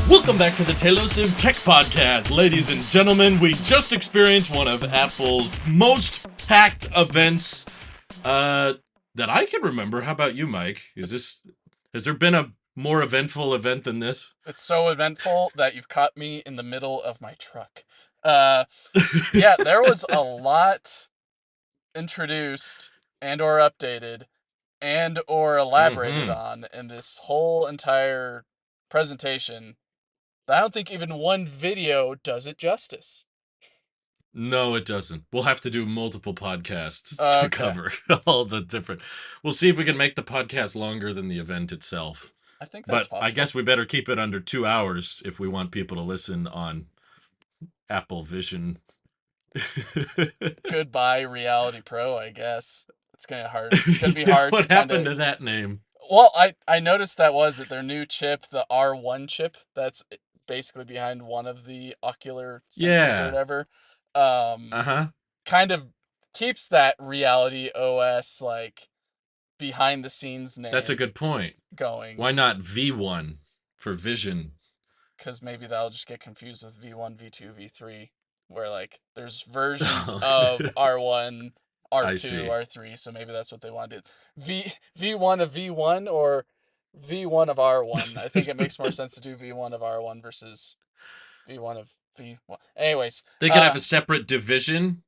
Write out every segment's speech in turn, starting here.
Welcome back to the Tailosive Tech Podcast. Ladies and gentlemen, we just experienced one of Apple's most packed events that I can remember. How about you, Mike? Has there been a more eventful event than this? It's so eventful that you've caught me in the middle of my truck. Yeah, there was a lot introduced and or updated and or elaborated on in this whole entire presentation that I don't think even one video does it justice. No, it doesn't. We'll have to do multiple podcasts to cover all the different... We'll see if we can make the podcast longer than the event itself. I think that's possible. I guess we better keep it under 2 hours if we want people to listen on Apple Vision. Goodbye Reality Pro, I guess. It's gonna be hard. What happened to that name? Well, I noticed that their new chip, the R1 chip, that's basically behind one of the ocular sensors or whatever. Kind of keeps that Reality OS like behind the scenes name. That's a good point. Going. Why not V1 for Vision? Because maybe that'll just get confused with V1, V2, V3, where like there's versions of R1, R2, R3, so maybe that's what they wanted. V1 of V1 or V1 of R1. I think it makes more sense to do V1 of R1 versus V1 of V1. Anyways. They could have a separate division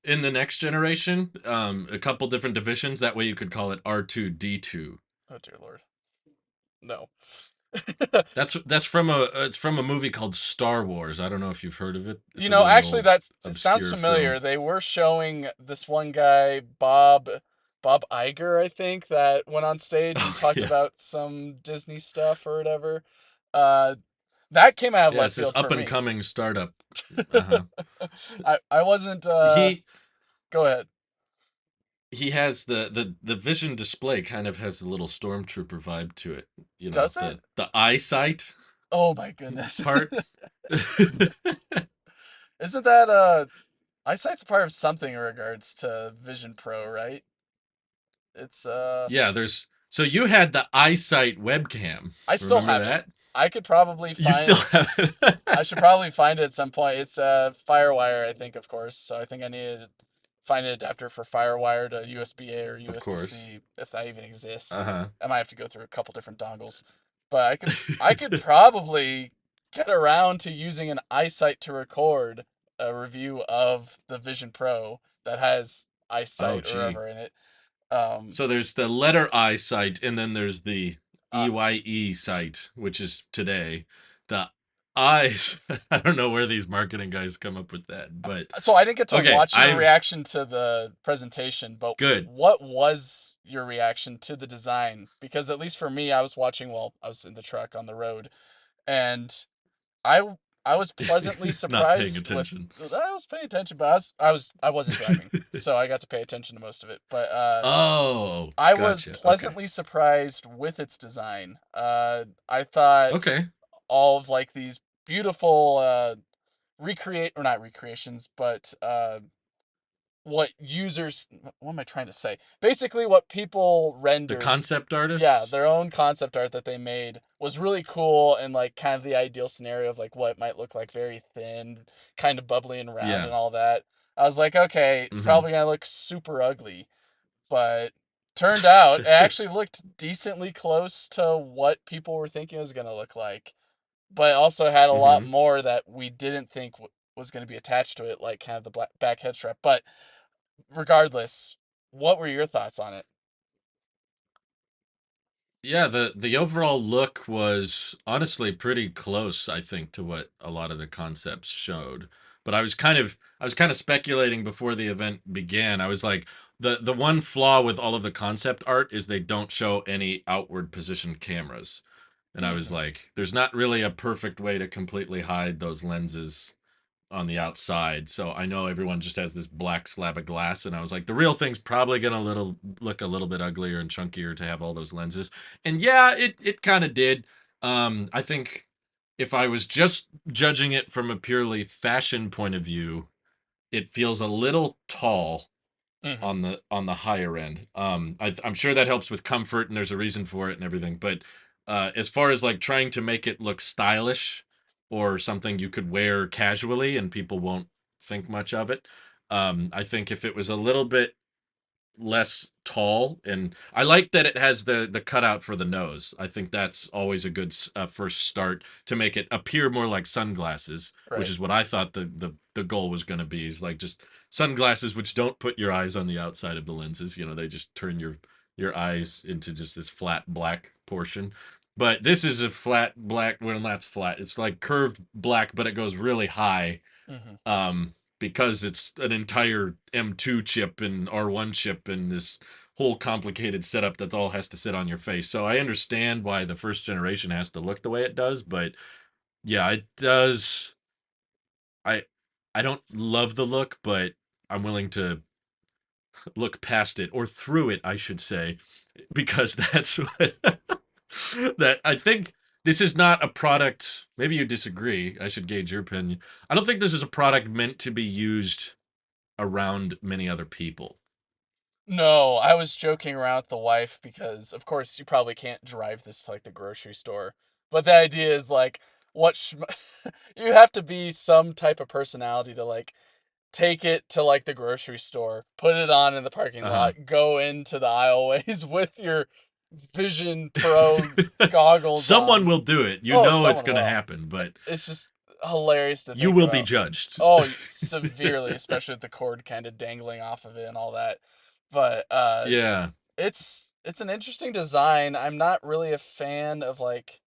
in the next generation. A couple different divisions. That way you could call it R2-D2. Oh, dear Lord. No. That's from a movie called Star Wars. I don't know if you've heard of it. It's actually it sounds familiar. Film. They were showing this one guy, Bob Iger, I think, that went on stage and talked about some Disney stuff or whatever. That came out of left field for me. It's this up and coming startup. I wasn't. Go ahead. He has the Vision display kind of has a little stormtrooper vibe to it. You know, does it? The eyesight. Oh my goodness. Part. Isn't that eyesight's a part of something in regards to Vision Pro, right? It's Yeah, so you had the eyesight webcam. I still have that. I could probably find. You still have it. I should probably find it at some point. It's FireWire, I think, of course. So I think I need to find an adapter for FireWire to USB-A or USB-C, if that even exists. I might have to go through a couple different dongles, but I could probably get around to using an eyesight to record a review of the Vision Pro that has eyesight or whatever in it. So there's the letter I sight, and then there's the EYE sight, which is today. The eyes. I don't know where these marketing guys come up with that, but so I didn't get to watch your reaction to the presentation, but what was your reaction to the design? Because at least for me, I was watching while I was in the truck on the road, and I was pleasantly surprised. Not paying attention. I was paying attention, but I wasn't driving, so I got to pay attention to most of it. But I was pleasantly surprised with its design. I thought all of like these beautiful not recreations, but what am I trying to say? Basically what people rendered. The concept artists? Yeah, their own concept art that they made was really cool, and like kind of the ideal scenario of like what it might look like, very thin, kind of bubbly and round and all that. I was like, okay, it's probably gonna look super ugly, but turned out it actually looked decently close to what people were thinking it was gonna look like, but also had a lot more that we didn't think was going to be attached to it, like kind of the back head strap. But regardless, what were your thoughts on it? Yeah, the overall look was honestly pretty close, I think, to what a lot of the concepts showed. But I was kind of speculating before the event began. I was like, the one flaw with all of the concept art is they don't show any outward positioned cameras. And I was like, there's not really a perfect way to completely hide those lenses on the outside. So I know everyone just has this black slab of glass, and I was like, the real thing's probably gonna look a little bit uglier and chunkier to have all those lenses. And yeah, it kind of did. I think if I was just judging it from a purely fashion point of view, it feels a little tall on the higher end. I'm sure that helps with comfort, and there's a reason for it and everything. But As far as like trying to make it look stylish or something you could wear casually and people won't think much of it. I think if it was a little bit less tall, and I like that it has the cutout for the nose. I think that's always a good first start to make it appear more like sunglasses, which Right. is what I thought the goal was going to be, is like just sunglasses which don't put your eyes on the outside of the lenses. They just turn your eyes into just this flat black portion. But this is a flat black, well, that's flat. It's like curved black, but it goes really high, Mm-hmm. because it's an entire M2 chip and R1 chip and this whole complicated setup that all has to sit on your face. So I understand why the first generation has to look the way it does, but yeah, it does. I I don't love the look, but I'm willing to look past it, or through it, I should say, because that's what that I think this is not a product. Maybe you disagree. I should gauge your opinion. I don't think this is a product meant to be used around many other people. No, I was joking around with the wife because, of course, you probably can't drive this to like the grocery store. But the idea is like, you have to be some type of personality to like take it to like the grocery store, put it on in the parking Uh lot, go into the aisleways with your Vision Pro huh. goggles Someone on. will do it. You Oh, know it's someone going to will. happen, but It's just hilarious to you think will be about. judged. Oh, severely, especially with the cord kind of dangling off of it and all that. But Yeah. it's an interesting design. I'm not really a fan of like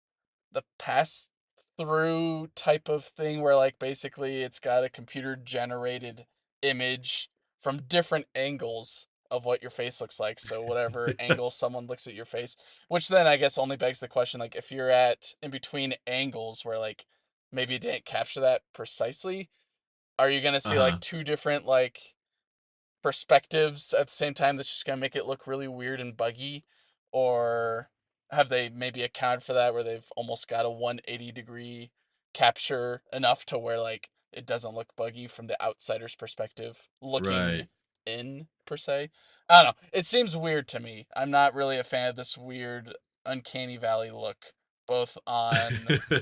the pass through type of thing where like basically it's got a computer generated image from different angles of what your face looks like. So whatever angle someone looks at your face, which then I guess only begs the question, like if you're at in between angles where like maybe it didn't capture that precisely, are you gonna Uh see like huh. two different like perspectives at the same time that's just gonna make it look really weird and buggy? Or have they maybe accounted for that where they've almost got a 180-degree capture enough to where like it doesn't look buggy from the outsider's perspective looking Right. in per se? I don't know. It seems weird to me. I'm not really a fan of this weird uncanny valley look, both on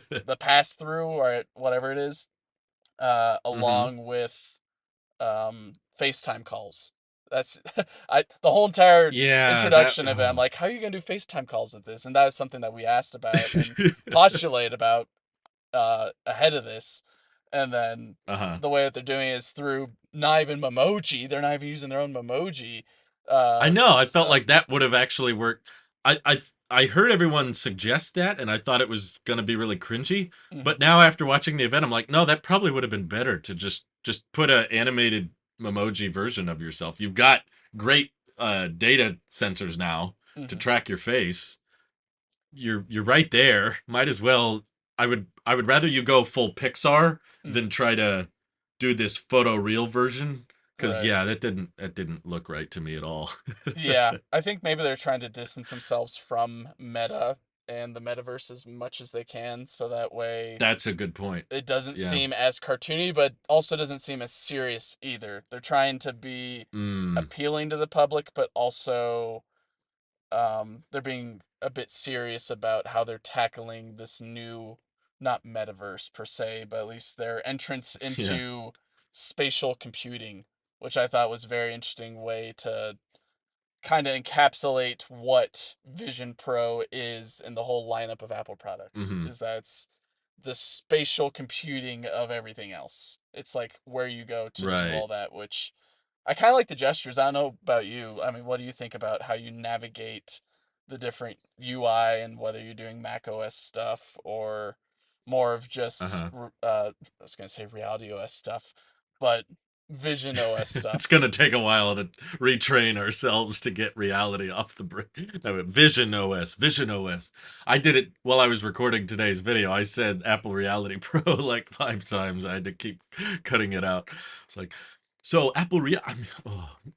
the pass through or whatever it is, Mm-hmm. along with FaceTime calls. That's I the whole entire Yeah. That. introduction of it. I'm Oh. like, how are you gonna do FaceTime calls at this? And that is something that we asked about and postulated about ahead of this. And then Uh huh. the way that they're doing it is through not even Memoji. They're not even using their own Memoji I know. I felt stuff. like that would have actually worked. I heard everyone suggest that, and I thought it was going to be really cringy. Mm-hmm. But now, after watching the event, I'm like, no, that probably would have been better to just put a animated emoji version of yourself. You've got great data sensors now to Mm-hmm. track your face. You're right there. Might as well. I would rather you go full Pixar Mm-hmm. than try to do this photo real version. Because Right. yeah, that didn't look right to me at all. Yeah, I think maybe they're trying to distance themselves from Meta and the metaverse as much as they can, so that way That's a good point. it doesn't Yeah. seem as cartoony, but also doesn't seem as serious either. They're trying to be Mm. appealing to the public, but also they're being a bit serious about how they're tackling this new, not metaverse per se, but at least their entrance Yeah. into spatial computing, which I thought was a very interesting way to kind of encapsulate what Vision Pro is in the whole lineup of Apple products. Hmm. Is that it's the spatial computing of everything else. It's like where you go to do Right. all that, which I kind of like the gestures. I don't know about you. I mean, what do you think about how you navigate the different UI and whether you're doing macOS stuff or more of just, Uh-huh. I was going to say Reality OS stuff, but Vision OS It's stuff? gonna take a while to retrain ourselves to get reality off the brain. No, Vision OS, Vision OS. I did it while I was recording today's video. I said Apple Reality Pro like 5 times. I had to keep cutting it out. It's like, so Apple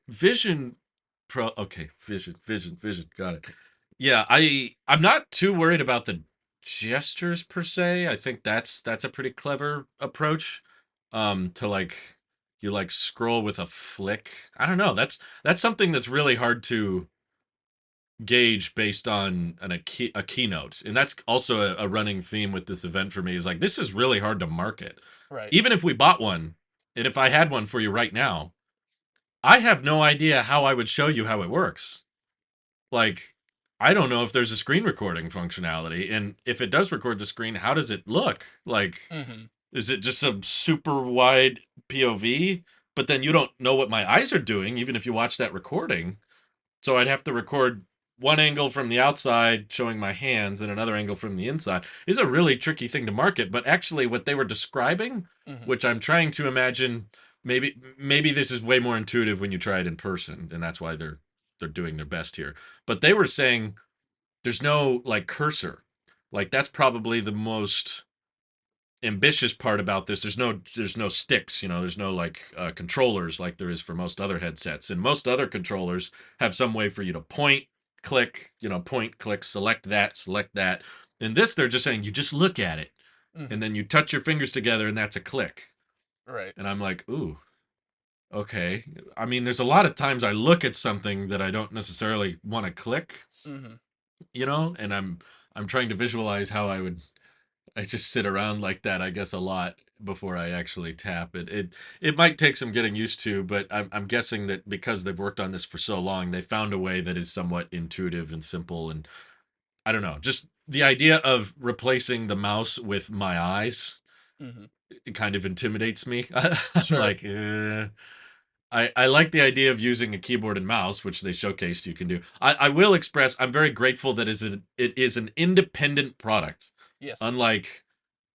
Vision Pro. Okay, Vision. Got it. Yeah, I'm not too worried about the gestures per se. I think that's a pretty clever approach. To like you like scroll with a flick. I don't know. That's something that's really hard to gauge based on a keynote, and that's also a running theme with this event for me. Is like this is really hard to market, Right. even if we bought one, and if I had one for you right now, I have no idea how I would show you how it works. Like, I don't know if there's a screen recording functionality, and if it does record the screen, how does it look? Like, Mm-hmm. is it just a super wide POV? But then you don't know what my eyes are doing, even if you watch that recording. So I'd have to record one angle from the outside showing my hands and another angle from the inside. It's a really tricky thing to market, but actually what they were describing, Mm-hmm. which I'm trying to imagine, maybe this is way more intuitive when you try it in person, and that's why they're doing their best here. But they were saying there's no like cursor. Like that's probably the most ambitious part about this. There's no sticks, there's no like controllers like there is for most other headsets, and most other controllers have some way for you to point, click, point, click, select that. In this they're just saying you just look at it Mm-hmm. and then you touch your fingers together and that's a click. Right. And I'm like, ooh, okay. I mean, there's a lot of times I look at something that I don't necessarily want to click, Mm-hmm. and I'm trying to visualize how I just sit around like that, I guess, a lot before I actually tap it. It might take some getting used to, but I'm guessing that because they've worked on this for so long, they found a way that is somewhat intuitive and simple. And I don't know, just the idea of replacing the mouse with my eyes, Mm-hmm. it kind of intimidates me. I'm Sure. like, I like the idea of using a keyboard and mouse, which they showcased you can do. I will express I'm very grateful that it is an independent product, Yes. unlike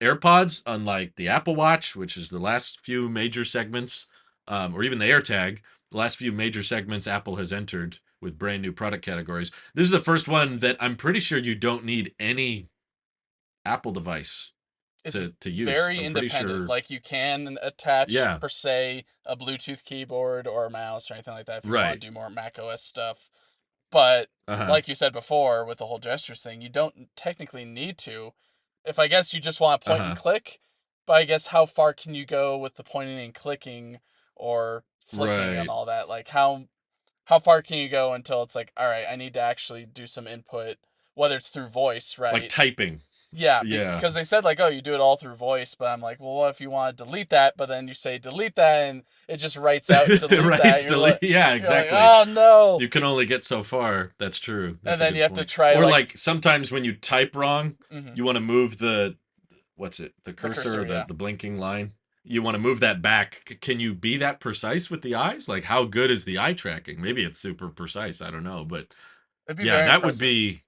AirPods, unlike the Apple Watch, which is the last few major segments, or even the AirTag, the last few major segments Apple has entered with brand new product categories. This is the first one that I'm pretty sure you don't need any Apple device It's to use. very I'm pretty independent. sure. Like you can attach Yeah. per se a Bluetooth keyboard or a mouse or anything like that if you want Right. to do more macOS stuff. But Uh huh. like you said before with the whole gestures thing, you don't technically need to. If I guess you just want to Uh point and huh. click, but I guess how far can you go with the pointing and clicking or flicking and Right. all that? Like how far can you go until it's like, all right, I need to actually do some input, whether it's through voice, Like right? typing. Yeah, Yeah. because they said like, oh, you do it all through voice, but I'm like, well, what if you want to delete that? But then you say delete that, and it just writes out delete Right. that. And Still. Yeah. you're like, Exactly. oh no, You can only get so far. That's true. and That's a then you good have to point. try Or like, like sometimes when you type wrong, mm-hmm, you want to move the what's it? The the cursor or cursor, yeah, the blinking line. You want to move that back. Can you be that precise with the eyes? Like how good is the eye tracking? Maybe it's super precise. I don't know, but it'd be yeah, very that would impressive, be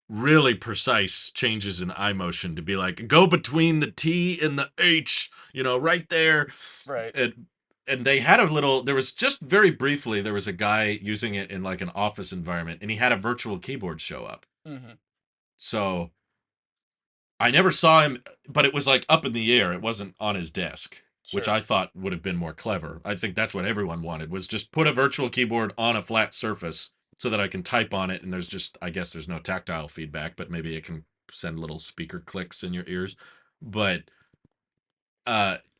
really precise changes in eye motion to be like go between the T and the H, right there. right? And they had a little there was just very briefly there was a guy using it in like an office environment and he had a virtual keyboard show up. Mm-hmm, So I never saw him, but it was like up in the air. It wasn't on his desk, which sure. I thought would have been more clever. I think that's what everyone wanted was just put a virtual keyboard on a flat surface so that I can type on it and there's just I guess there's no tactile feedback, but maybe it can send little speaker clicks in your ears. But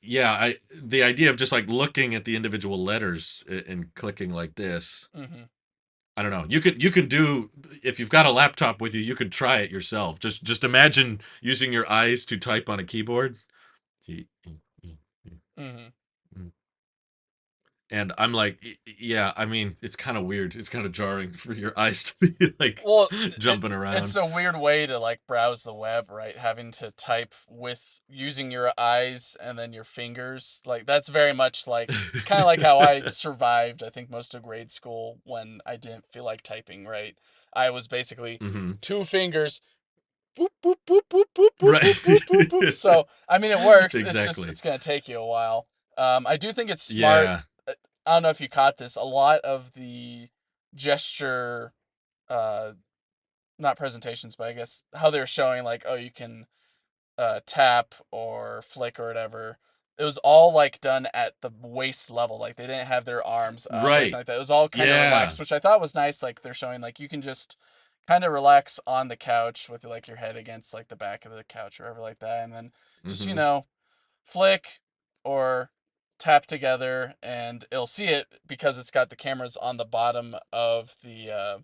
yeah, I the idea of just like looking at the individual letters and clicking like this, Mm-hmm. I don't know. You can do if you've got a laptop with you, you could try it yourself. Just imagine using your eyes to type on a keyboard. Mm-hmm. And I'm like, yeah, I mean, it's kind of weird. It's kind of jarring for your eyes to be like Well, jumping it's around. a weird way to like browse the web, right? Having to type with using your eyes and then your fingers. Like that's very much like kind of like how I survived, I think most of grade school when I didn't feel like typing, right? I was basically Hmm. two fingers boop boop boop boop boop boop Right. boop boop boop boop. So, I mean it works. It's just Exactly. it's going to take you a while. I do think it's smart. Yeah. I don't know if you caught this. A lot of the gesture uh not presentations, but I guess how they're showing like, oh, you can tap or flick or whatever. It was all like done at the waist level. Like they didn't have their arms up or anything Right. like that. It was all kind of Yeah. relaxed, which I thought was nice. Like they're showing like you can just kind of relax on the couch with like your head against like the back of the couch or whatever like that, and then just Hmm. flick or tap together, and it'll see it because it's got the cameras on the bottom of the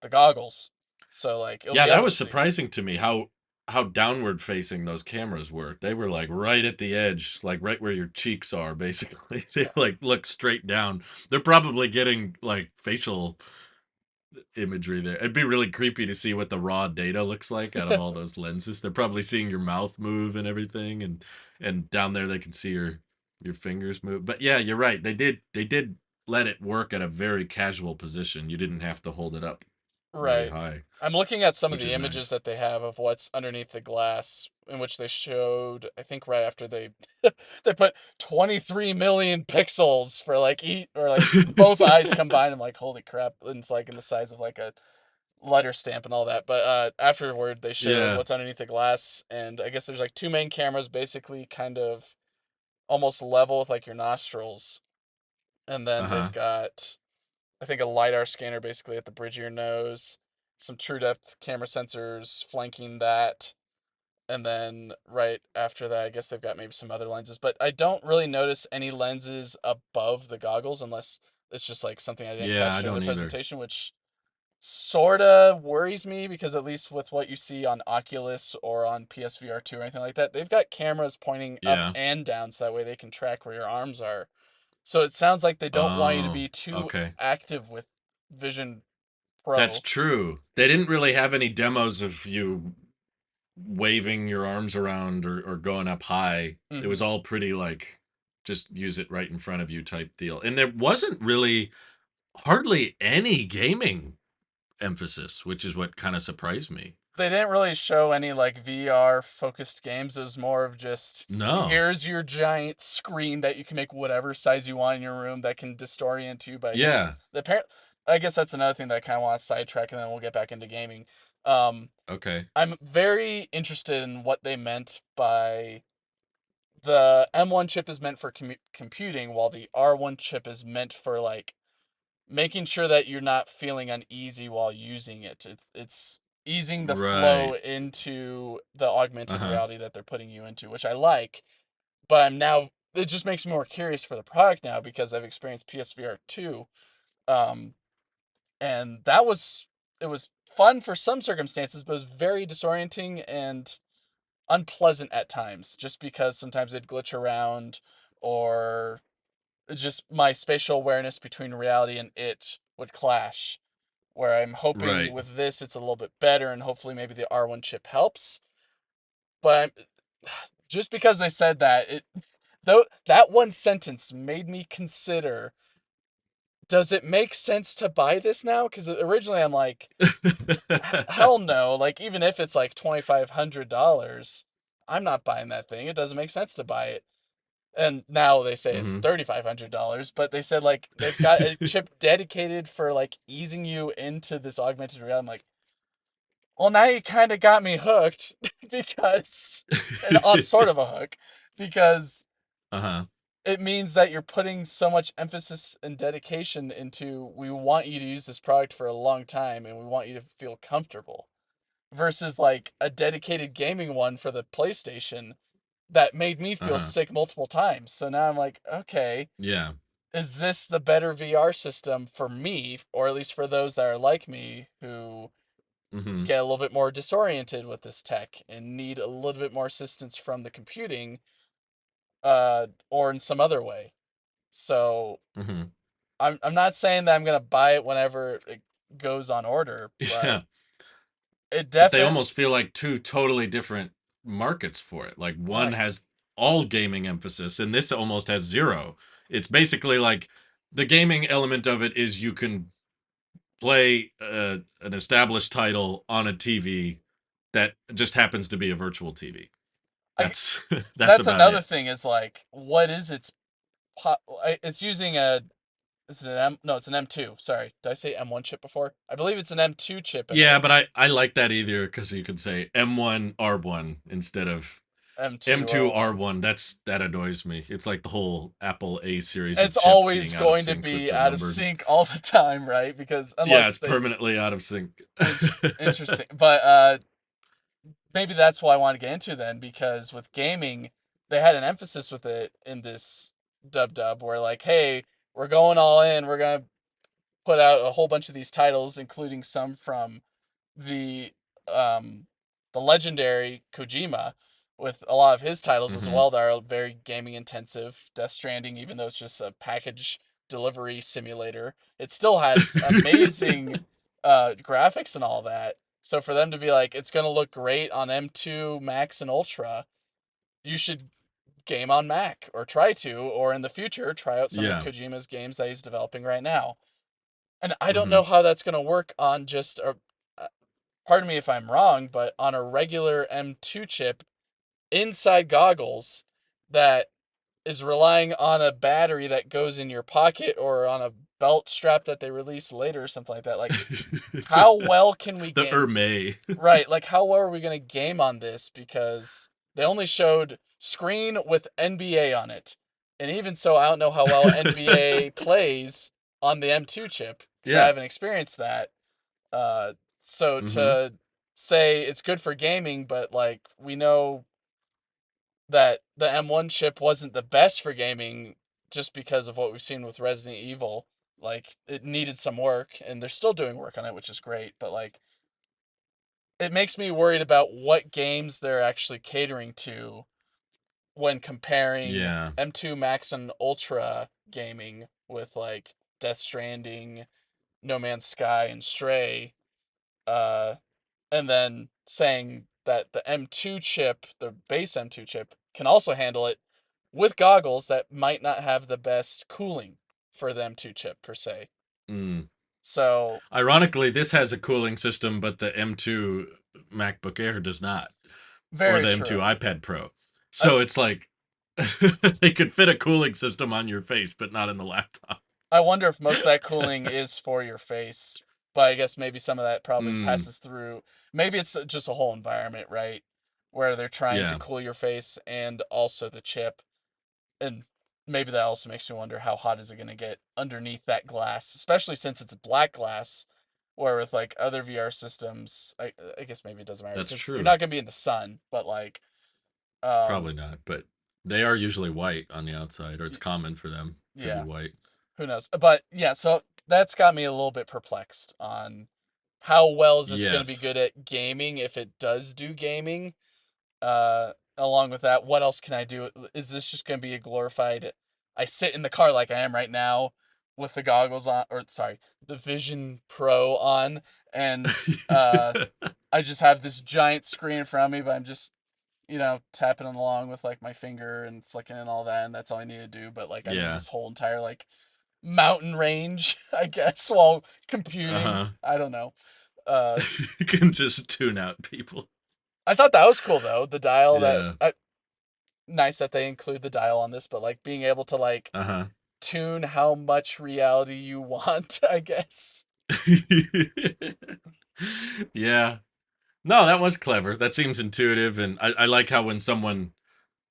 the goggles. So like you'll Yeah, be that able to was see. surprising to me how downward facing those cameras were. They were like right at the edge, like right where your cheeks are, basically. They Yeah. like look straight down. They're probably getting like facial imagery there. It'd be really creepy to see what the raw data looks like out of all those lenses. They're probably seeing your mouth move and everything, and down there they can see your fingers move. But yeah, you're right. They did let it work at a very casual position. You didn't have to hold it up very Right. high, I'm looking at some of which the is images nice. that they have of what's underneath the glass, in which they showed, I think right after they they put 23 million pixels for like or like both eyes combined. I'm like, holy crap. And it's like in the size of like a letter stamp and all that. But afterward they showed Yeah. what's underneath the glass, and I guess there's like two main cameras basically kind of almost level with like your nostrils. And then they've Uh-huh. got, I think, a LiDAR scanner basically at the bridge of your nose, some true depth camera sensors flanking that, and then right after that, I guess they've got maybe some other lenses. But I don't really notice any lenses above the goggles unless it's just like something I didn't Yeah, catch I during the don't either. presentation, which sorta worries me because at least with what you see on Oculus or on PSVR 2 or anything like that, they've got cameras pointing up Yeah. and down so that way they can track where your arms are. So it sounds like they don't want you to Oh, be too okay. active with Vision That's Pro. true. They It's didn't really have any demos of you waving your arms around or going up high. It mhm. was all pretty like just use it right in front of you type deal. And there wasn't really hardly any gaming emphasis, which is what kind of surprised me. They didn't really show any like VR focused games. It was more of just No. here's your giant screen that you can make whatever size you want in your room that can disorient you. But I guess Yeah. the parent, I guess that's another thing that I kind of want to sidetrack, and then we'll get back into gaming. Um, Okay. I'm very interested in what they meant by the M1 chip is meant for computing, while the R1 chip is meant for like making sure that you're not feeling uneasy while using it. It's easing the flow Right. into the augmented Uh-huh. reality that they're putting you into, which I like. But I'm now, it just makes me more curious for the product now because I've experienced PSVR 2. Um, and it was fun for some circumstances, but it was very disorienting and unpleasant at times just because sometimes it'd glitch around, or just my spatial awareness between reality and it would clash, where I'm hoping Right. with this it's a little bit better and hopefully maybe the R1 chip helps. But just because they said that, it though that one sentence made me consider, does it make sense to buy this now? Because originally I'm like, hell no. Like even if it's like $2,500, I'm not buying that thing. It doesn't make sense to buy it. And now they say it's Mhm. $3,500, but they said like they've got a chip dedicated for like easing you into this augmented reality. I'm like, well, now you kind of got me hooked because, and on sort of a hook, because Uh-huh. it means that you're putting so much emphasis and dedication into, we want you to use this product for a long time and we want you to feel comfortable, versus like a dedicated gaming one for the PlayStation that made me feel Uh-huh. sick multiple times. So now I'm like, okay, Yeah. is this the better VR system for me, or at least for those that are like me who Mhm. get a little bit more disoriented with this tech and need a little bit more assistance from the computing, or in some other way. So Mhm. I'm not saying that I'm gonna buy it whenever it goes on order, but Yeah. it But they definitely almost feel like two totally different markets for it. Like one right. has all gaming emphasis and this almost has zero. It's basically like the gaming element of it is you can play an established title on a TV that just happens to be a virtual TV. I That's that's That's about another it. thing is like, what is its it's using a, is it an M? No, it's an M2. Sorry, did I say M1 chip before? I believe it's an M2 chip in Yeah, it. but I like that either because you could say M1 R1 instead of M2 M2 R1. R1. That annoys me. It's like the whole Apple A series of It's chip always being out of going to sync with be the out of number. sync all the time, right? Because Yeah, unless it's they permanently out of sync. interesting, but maybe that's what I want to get into then, because with gaming, they had an emphasis with it in this dub where like, hey, we're going all in. We're gonna put out a whole bunch of these titles, including some from the um the legendary Kojima, with a lot of his titles as Mm-hmm. well that are very gaming intensive. Death Stranding, even though it's just a package delivery simulator, it still has amazing graphics and all that. So for them to be like, it's gonna look great on M2 Max and Ultra, you should game on Mac or try to, or in the future try out some of Yeah. Kojima's games that he's developing right now. And I don't Mm-hmm. know how that's gonna work on just a, pardon me if I'm wrong, but on a regular M2 chip inside goggles that is relying on a battery that goes in your pocket or on a belt strap that they release later or something like that. Like, how well can we The game? Ermay. Right, like how well are we going to game on this? Because they only showed screen with NBA on it. And even so, I don't know how well NBA plays on the M2 chip because I Yeah. haven't experienced that. So Mm-hmm. to say it's good for gaming, but like we know that the M1 chip wasn't the best for gaming just because of what we've seen with Resident Evil. Like it needed some work, and they're still doing work on it, which is great. But like it makes me worried about what games they're actually catering to when comparing Yeah. M2 Max and Ultra gaming with like Death Stranding, No Man's Sky, and Stray. Uh, and then saying that the M2 chip, the base M2 chip, can also handle it with goggles that might not have the best cooling for the M2 chip per se. Mm. So, Ironically, this has a cooling system, but the M2 MacBook Air does not, or very the M2 true. iPad Pro. I So it's like they could fit a cooling system on your face, but not in the laptop. I wonder if most of that cooling is for your face, but I guess maybe some of that probably Mm, passes through. Maybe it's just a whole environment, right? Where they're trying to yeah, cool your face and also the chip. And maybe that also makes me wonder how hot is it going to get underneath that glass, especially since it's black glass. Where with like other VR systems, I guess maybe it doesn't matter that's because you're true. not going to be in the sun, but like, Probably um, not, but they are usually white on the outside, or it's y- common for them to be yeah, white. who knows? But yeah, so that's got me a little bit perplexed on how well is this going to be Yes. good at gaming if it does do gaming. Along with that, what else can I do? Is this just going to be a glorified? I sit in the car like I am right now with the goggles on, or sorry, the Vision Pro on, and I just have this giant screen in front of me, but I'm just tapping it along with like my finger and flicking and all that, and that's all I need to do. But like I'm in Yeah. this whole entire like mountain range, I guess, while computing. Uh-huh. I don't know. Uh, You can just tune out people. I thought that was cool though. The dial that Yeah. nice that they include the dial on this, but like being able to like Uh-huh. tune how much reality you want, I guess. Yeah. No, that was clever. That seems intuitive, and I like how when someone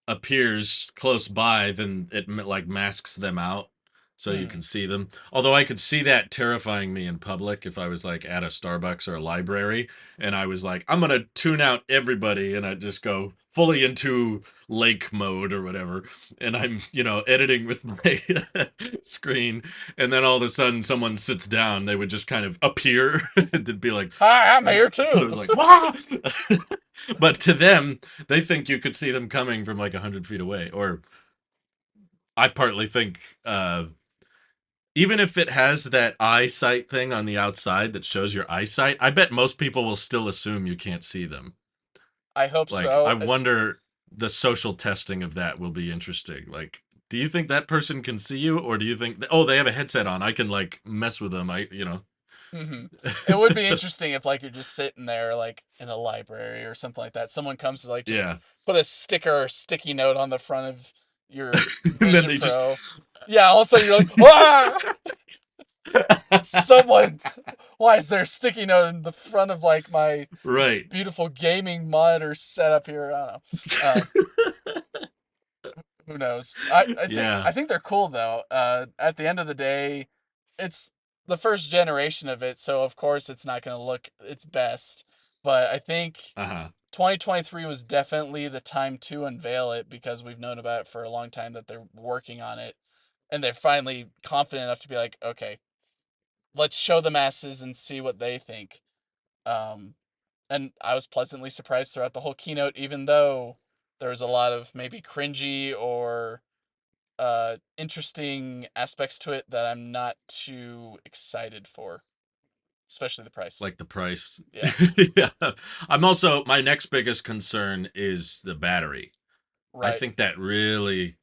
appears close by, then it like masks them out so you Hmm. can see them. Although I could see that terrifying me in public if I was like at a Starbucks or a library and I was like, I'm gonna tune out everybody and I just go fully into lake mode or whatever. And I'm, editing with my screen. And then all of a sudden someone sits down, they would just kind of appear. It'd be like, Hi, I'm here and I too. was like, "Wah!" But to them, they think you could see them coming from like 100 feet away. Or I partly think, even if it has that eyesight thing on the outside that shows your eyesight, I bet most people will still assume you can't see them. I hope Like, I so. wonder the social testing of that will be interesting. Like, do you think that person can see you, or do you think, oh, they have a headset on? I can like mess with them. Hmm. It would be interesting if like you're just sitting there like in a library or something like that. Someone comes to like just Yeah. put a sticker or sticky note on the front of your And then Vision they just, Pro. Yeah, all of a sudden you're like, ah! Someone, why is there a sticky note in the front of like my right. beautiful gaming monitor setup here? I don't know. Who knows? I think Yeah. I think they're cool though. At the end of the day, it's the first generation of it, so of course it's not going to look its best. But I think Uh-huh. 2023 was definitely the time to unveil it because we've known about it for a long time that they're working on it, and they're finally confident enough to be like, okay, let's show the masses and see what they think. Um, and I was pleasantly surprised throughout the whole keynote, even though there was a lot of maybe cringy or interesting aspects to it that I'm not too excited for, especially the price. Like the price. Yeah. Yeah. I'm also, my next biggest concern is the battery. I Right. think that really,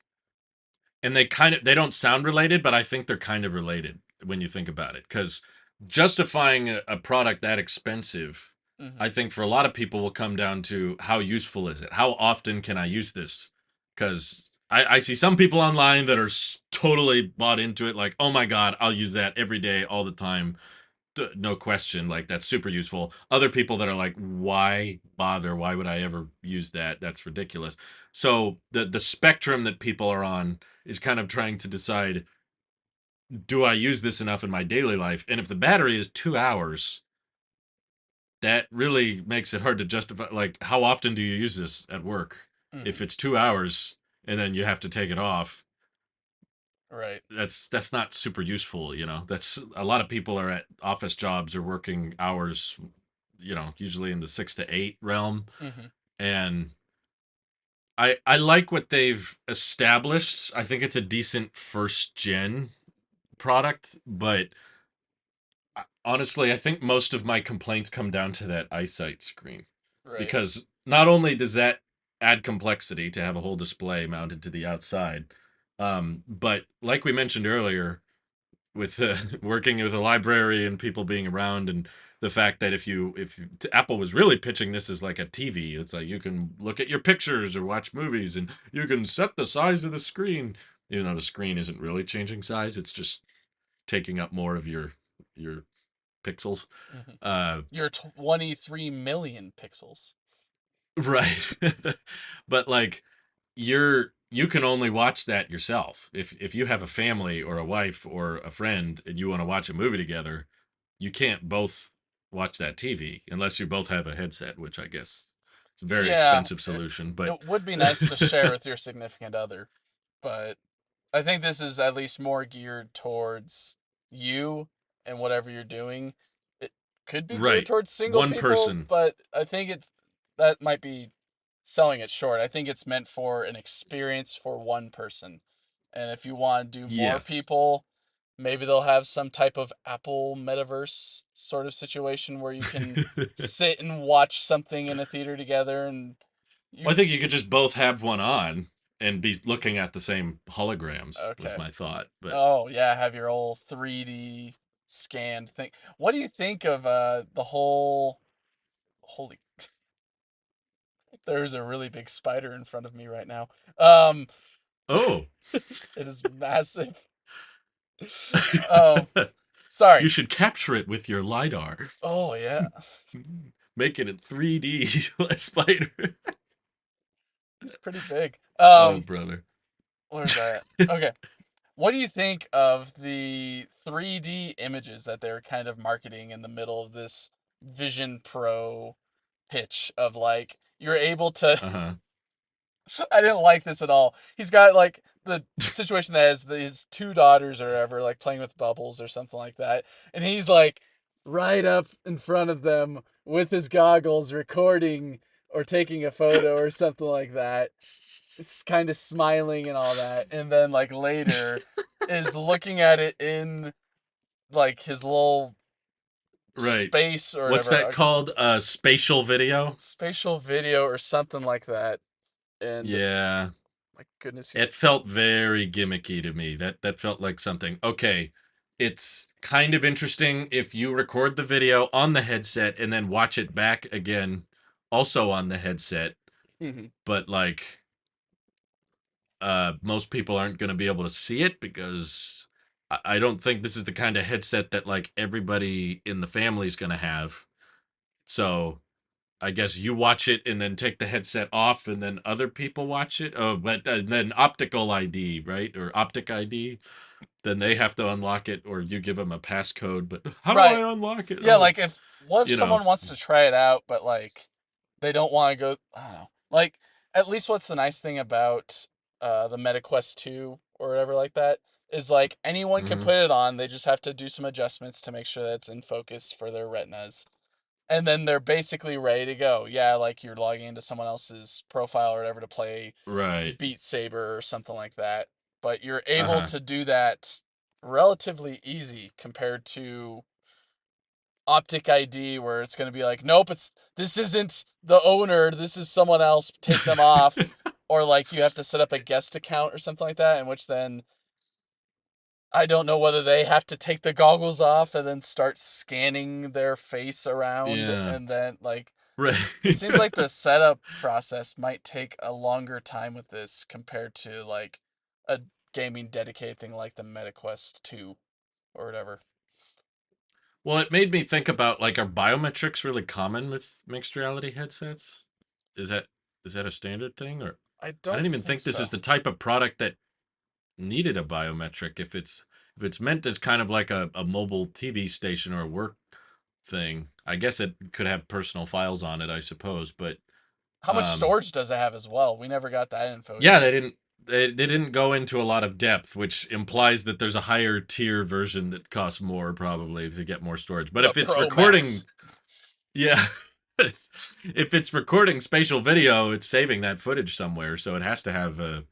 and they don't sound related, but I think they're kind of related when you think about it, because justifying a product that expensive, Mm-hmm. I think for a lot of people will come down to how useful is it, how often can I use this, because I see some people online that are totally bought into it, like, oh my god, I'll use that every day all the time, no question, like that's super useful. Other people that are like, why bother, why would I ever use that, that's ridiculous. So the spectrum that people are on is kind of trying to decide, do I use this enough in my daily life? And if the battery is 2 hours, that really makes it hard to justify, like, how often do you use this at work? Mm-hmm. If it's 2 hours and then you have to take it off, Right. that's not super useful, that's a lot of people are at office jobs or working hours, usually in the 6 to 8 realm. Mm-hmm. And I like what they've established. I think it's a decent first gen product, but honestly, I think most of my complaints come down to that eyesight screen, Right. because not only does that add complexity to have a whole display mounted to the outside, but like we mentioned earlier, with working with a library and people being around, and the fact that if Apple was really pitching this as like a TV, it's like you can look at your pictures or watch movies, and you can set the size of the screen, even though the screen isn't really changing size, it's just taking up more of your pixels. Mm-hmm. Uh, You're 23 million pixels. right. But like, you can only watch that yourself. If you have a family or a wife or a friend and you want to watch a movie together, you can't both watch that TV unless you both have a headset, which I guess it's a very Yeah, expensive solution, but it would be nice to share with your significant other, but I think this is at least more geared towards you and whatever you're doing. It could be geared right. towards single One people, person. but I think that might be selling it short. I think it's meant for an experience for one person. And if you want to do more Yes. people, maybe they'll have some type of Apple metaverse sort of situation where you can sit and watch something in a theater together and Well, I you think you could just both have one on and be looking at the same holograms, was okay. my thought. But Oh yeah, have your old 3D scanned thing. What do you think of the whole holy there's a really big spider in front of me right now. Um oh, it is massive. Um sorry. you should capture it with your lidar. Oh yeah. Make it in 3D, spider. He's pretty big. Oh, brother. Where's that? Okay. What do you think of the 3D images that they're kind of marketing in the middle of this Vision Pro pitch of like you're able to Uh huh. I didn't like this at all. He's got like the situation that has his two daughters or whatever, like playing with bubbles or something like that. And he's like right up in front of them with his goggles recording or taking a photo or something like that. It's kind of smiling and all that. And then like later is looking at it in like his little Right. space or What's whatever, that like called? Spatial video? spatial video or something like that. And Yeah. my goodness, he's It felt very gimmicky to me. That felt like something. Okay, it's kind of interesting if you record the video on the headset and then watch it back again, also on the headset. Mhm. But like, most people aren't going to be able to see it, because I don't think this is the kind of headset that like everybody in the family is going to have. So I guess you watch it and then take the headset off, and then other people watch it. Oh, but then optical ID, right? Or Optic ID. Then they have to unlock it, or you give them a passcode. But how do Right. I unlock it? Yeah, Oh, like if what if you know. someone wants to try it out, but like they don't want to go. I don't know. Like at least what's the nice thing about the Meta Quest 2 or whatever like that, is like anyone can Mm-hmm. put it on. They just have to do some adjustments to make sure that it's in focus for their retinas. And then they're basically ready to go. Yeah, like you're logging into someone else's profile or whatever to play Right. Beat Saber or something like that. But you're able Uh-huh. to do that relatively easy compared to Optic ID, where it's going to be like, nope, this isn't the owner, this is someone else, take them off. Or like you have to set up a guest account or something like that, in which then I don't know whether they have to take the goggles off and then start scanning their face around, Yeah. and then like Right. it seems like the setup process might take a longer time with this compared to like a gaming dedicated thing like the MetaQuest 2 or whatever. Well, it made me think about like, are biometrics really common with mixed reality headsets? Is that is that a standard thing, or I I don't don't even think think this so. is the type of product that needed a biometric. If it's meant as kind of like a mobile TV station or a work thing, I guess it could have personal files on it, I suppose. But How much um, storage does it have as well? We never got that info yeah, either. they didn't go into a lot of depth, which implies that there's a higher tier version that costs more probably to get more storage. But The if it's Pro recording, Max. yeah, if it's recording spatial video, it's saving that footage somewhere, so it has to have a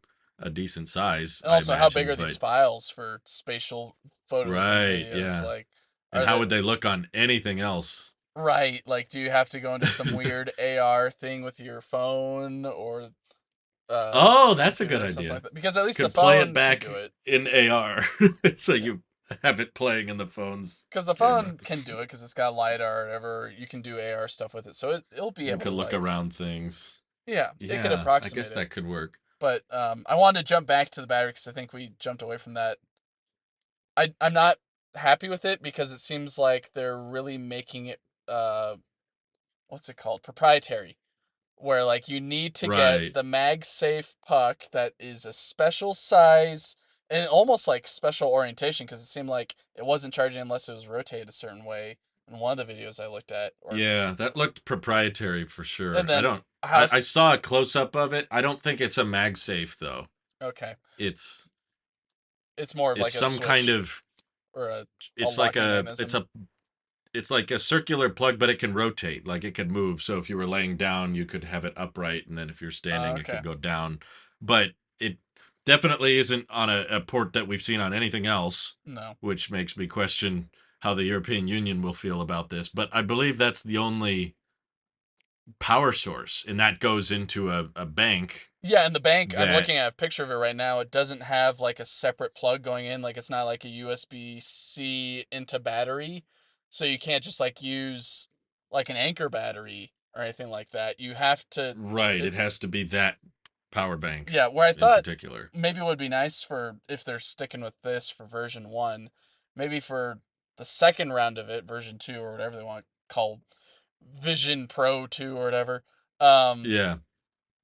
decent size, And I also, how big imagine. are these But files for spatial photos and right, videos? yeah. Like, And are how the would they look on anything else? right? Like, do you have to go into some weird AR thing with your phone or Oh, that's a computer good or something like idea. that? Because at least the Could play it phone can do back it. in AR, so Yeah. you have it playing in the phone's Because the camera. phone can do it because it's got LiDAR or whatever. You can do AR stuff with it. So it'll be And able could to, look like, around things. yeah, it could Yeah, I approximate guess it. that could work. But I wanted to jump back to the battery because I think we jumped away from that. I'm not happy with it because it seems like they're really making it what's it called, proprietary, where like you need to get Right. the MagSafe puck that is a special size and almost like special orientation because it seemed like it wasn't charging unless it was rotated a certain way in one of the videos I looked at. Or Yeah, that looked proprietary for and sure. then I house saw a close up of it. I don't think it's a MagSafe though. okay, It's it's more of it's like a some kind switch of or a it's like locking a mechanism. it's like a circular plug, but it can rotate, like it could move. So if you were laying down, you could have it upright, and then if you're standing, it Okay, could go down. But it definitely isn't on a port that we've seen on anything else, no. which makes me question how the European Union will feel about this. But I believe that's the only power source, and that goes into a bank Yeah, and the bank, I'm that looking at a picture of it right now. It doesn't have like a separate plug going in. Like it's not like a USB-C into battery. So you can't just like use like an anchor battery or anything like that. You have to right. It it's has to be that power bank yeah, where I in thought particular. maybe it would be nice for if they're sticking with this for version 1, maybe for the second round of it, version 2 or whatever they want to call Vision Pro 2 or whatever. Um Yeah.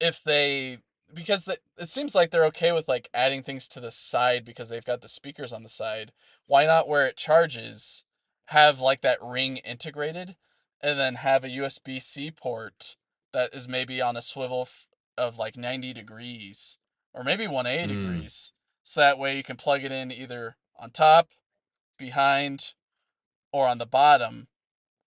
if they because it seems like they're okay with like adding things to the side because they've got the speakers on the side. Why not where it charges have like that ring integrated and then have a USB-C port that is maybe on a swivel of like 90 degrees or maybe 180 Mm. degrees. So that way you can plug it in either on top, behind, or on the bottom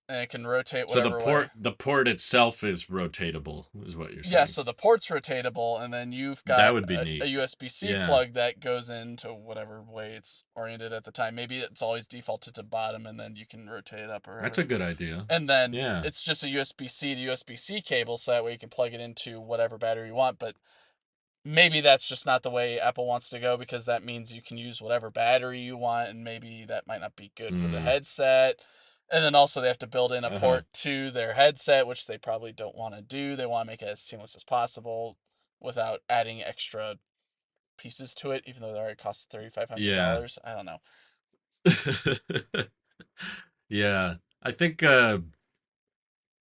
and it can rotate So whatever way. the port itself is rotatable, is what you're Yeah, saying. so the port's rotatable, and then you've That got would be a neat. USB-C Yeah. plug that goes into whatever way it's oriented at the time. Maybe it's always defaulted to bottom, and then you can rotate it up or That's whatever. a good idea. And then Yeah. it's just a USB-C to USB-C cable, so that way you can plug it into whatever battery you want. But maybe that's just not the way Apple wants to go because that means you can use whatever battery you want, and maybe that might not be good for the Mm. headset. And then also they have to build in a Uh-huh. port to their headset, which they probably don't want to do. They want to make it as seamless as possible without adding extra pieces to it, even though it already costs Yeah. $3,500. I don't know. Yeah. I think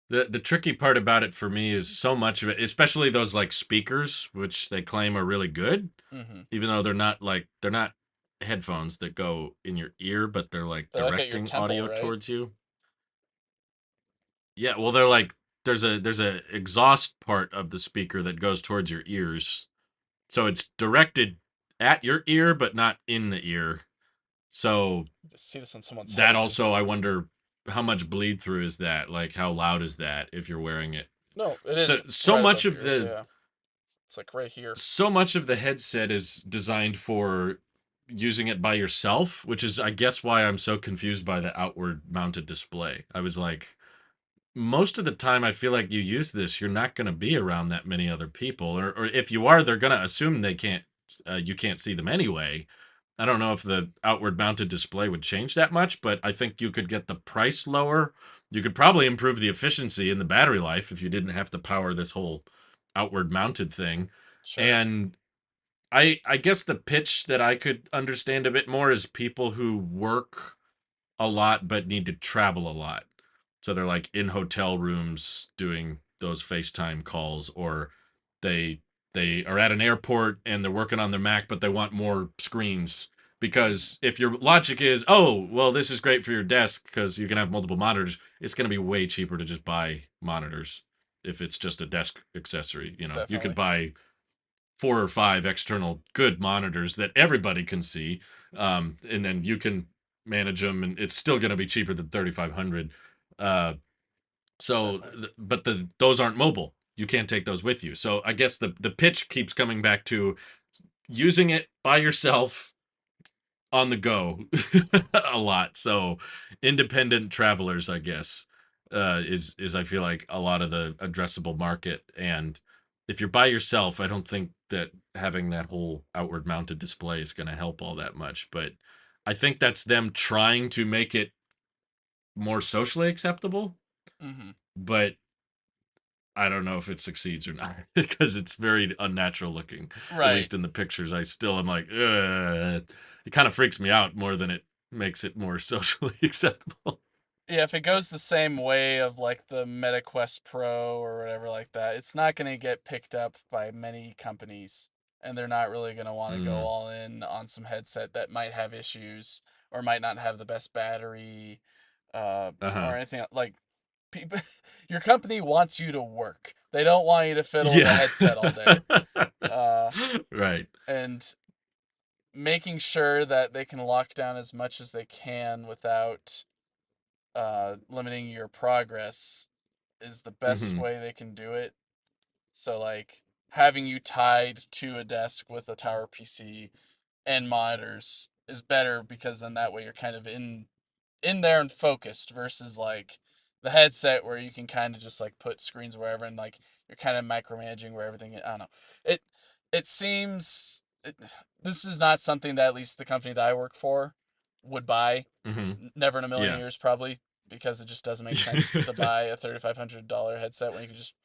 the tricky part about it for me is so much of it, especially those like speakers, which they claim are really good, Mm-hmm. even though they're not headphones that go in your ear, but they're like They're like at your directing temple, audio right? towards you. Yeah, well, they're like there's a exhaust part of the speaker that goes towards your ears, so it's directed at your ear, but not in the ear. So Just see this on someone's that head. also, I wonder how much bleed through is that? Like, how loud is that if you're wearing it? No, it So is so right much above your of ears. the Yeah, it's like right here. so much of the headset is designed for using it by yourself, which is, I guess, why I'm so confused by the outward mounted display. I was like, most of the time I feel like you use this, you're not going to be around that many other people, or if you are, they're going to assume they can't, you can't see them anyway. I don't know if the outward mounted display would change that much, but I think you could get the price lower. You could probably improve the efficiency and the battery life if you didn't have to power this whole outward mounted thing. Sure. And I guess the pitch that I could understand a bit more is people who work a lot but need to travel a lot. So they're like in hotel rooms doing those FaceTime calls, or they they are at an airport and they're working on their Mac but they want more screens, Mhm. because if your logic is, "Oh, well, this is great for your desk because you can have multiple monitors," it's going to be way cheaper to just buy monitors if it's just a desk accessory, you know. You could Definitely. buy 4 or 5 external good monitors that everybody can see, and then you can manage them, and it's still going to be cheaper than 3,500. Uh, Definitely. but those aren't mobile. You can't take those with you. So I guess the pitch keeps coming back to using it by yourself on the go a lot. So independent travelers, I guess, is I feel like a lot of the addressable market. And if you're by yourself, I don't think that having that whole outward mounted display is going to help all that much. But I think that's them trying to make it more socially acceptable. Mm-hmm. But I don't know if it succeeds or not because it's very unnatural looking. At Right. least in the pictures, I still am like, ugh. It kind of freaks me out more than it makes it more socially acceptable. Yeah, if it goes the same way of like the MetaQuest Pro or whatever like that, it's not going to get picked up by many companies, and they're not really going to want to go Mm, all in on some headset that might have issues or might not have the best battery, or uh-huh. anything like people. Your company wants you to work. They don't want you to fiddle with a Yeah. headset all day. Uh, Right. and making sure that they can lock down as much as they can without limiting your progress is the best Hmm. way they can do it. So like having you tied to a desk with a tower PC and monitors is better, because then that way you're kind of in there and focused, versus like the headset where you can kind of just like put screens wherever, and like you're kind of micromanaging where everything I don't know. It it seems this is not something that at least the company that I work for would buy. Hmm. Never in a million Yeah. years probably, because it just doesn't make sense to buy a $3,500 headset when you can just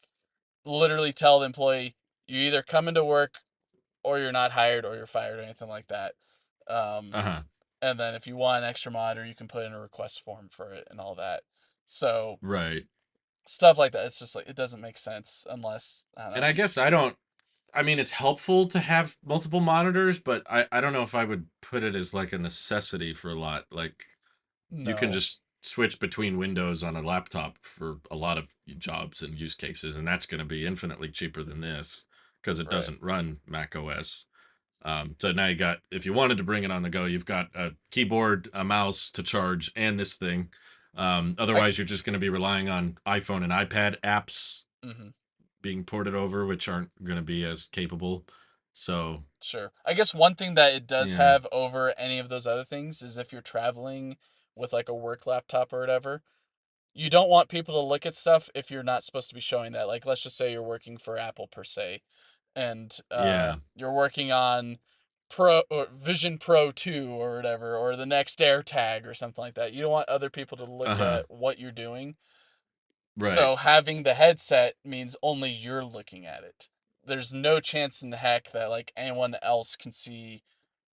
literally tell the employee you either come into work or you're not hired or you're fired or anything like that. Um, Uh-huh. and then if you want an extra monitor, you can put in a request form for it and all that. So Right. stuff like that, it's just like it doesn't make sense unless I don't And know. I guess I don't, I mean, it's helpful to have multiple monitors, but I don't know if I would put it as like a necessity for a lot. Like, you can No, just switch between windows on a laptop for a lot of jobs and use cases, and that's going to be infinitely cheaper than this because it right? doesn't run Mac OS. So now you got, if you wanted to bring it on the go, you've got a keyboard, a mouse to charge, and this thing. I Otherwise, you're just going to be relying on iPhone and iPad apps mm-hmm, being ported over, which aren't going to be as capable. So, sure. I guess one thing that it does yeah. have over any of those other things is if you're traveling with like a work laptop or whatever, you don't want people to look at stuff if you're not supposed to be showing that. Like, let's just say you're working for Apple per se, and Yeah. you're working on Pro or Vision Pro 2 or whatever, or the next AirTag or something like that. You don't want other people to Uh look huh. at what you're doing. Right. So having the headset means only you're looking at it. There's no chance in the heck that like anyone else can see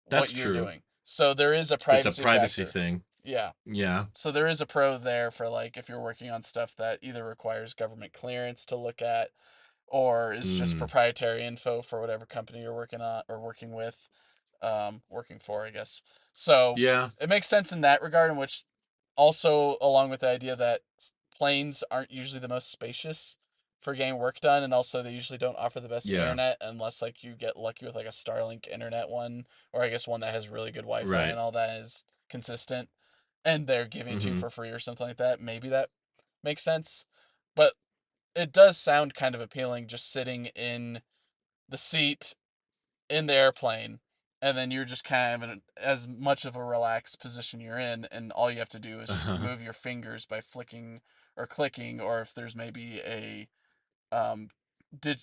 what That's you're true. doing. So there is a It's a privacy privacy factor. thing. Yeah. Yeah. So there is a pro there for like if you're working on stuff that either requires government clearance to look at or is just Mm. proprietary info for whatever company you're working on or working with, working for, I guess. So Yeah. it makes sense in that regard, in which also along with the idea that planes aren't usually the most spacious for getting work done, and also they usually don't offer the best Yeah. internet unless like you get lucky with like a Starlink internet one, or I guess one that has really good Wi-Fi Right. and all that is consistent, and they're giving it to you Mm-hmm. for free or something like that. Maybe that makes sense, but it does sound kind of appealing just sitting in the seat in the airplane, and then you're just kind of in as much of a relaxed position you're in, and all you have to do is just Uh-huh. move your fingers by flicking or clicking, or if there's maybe a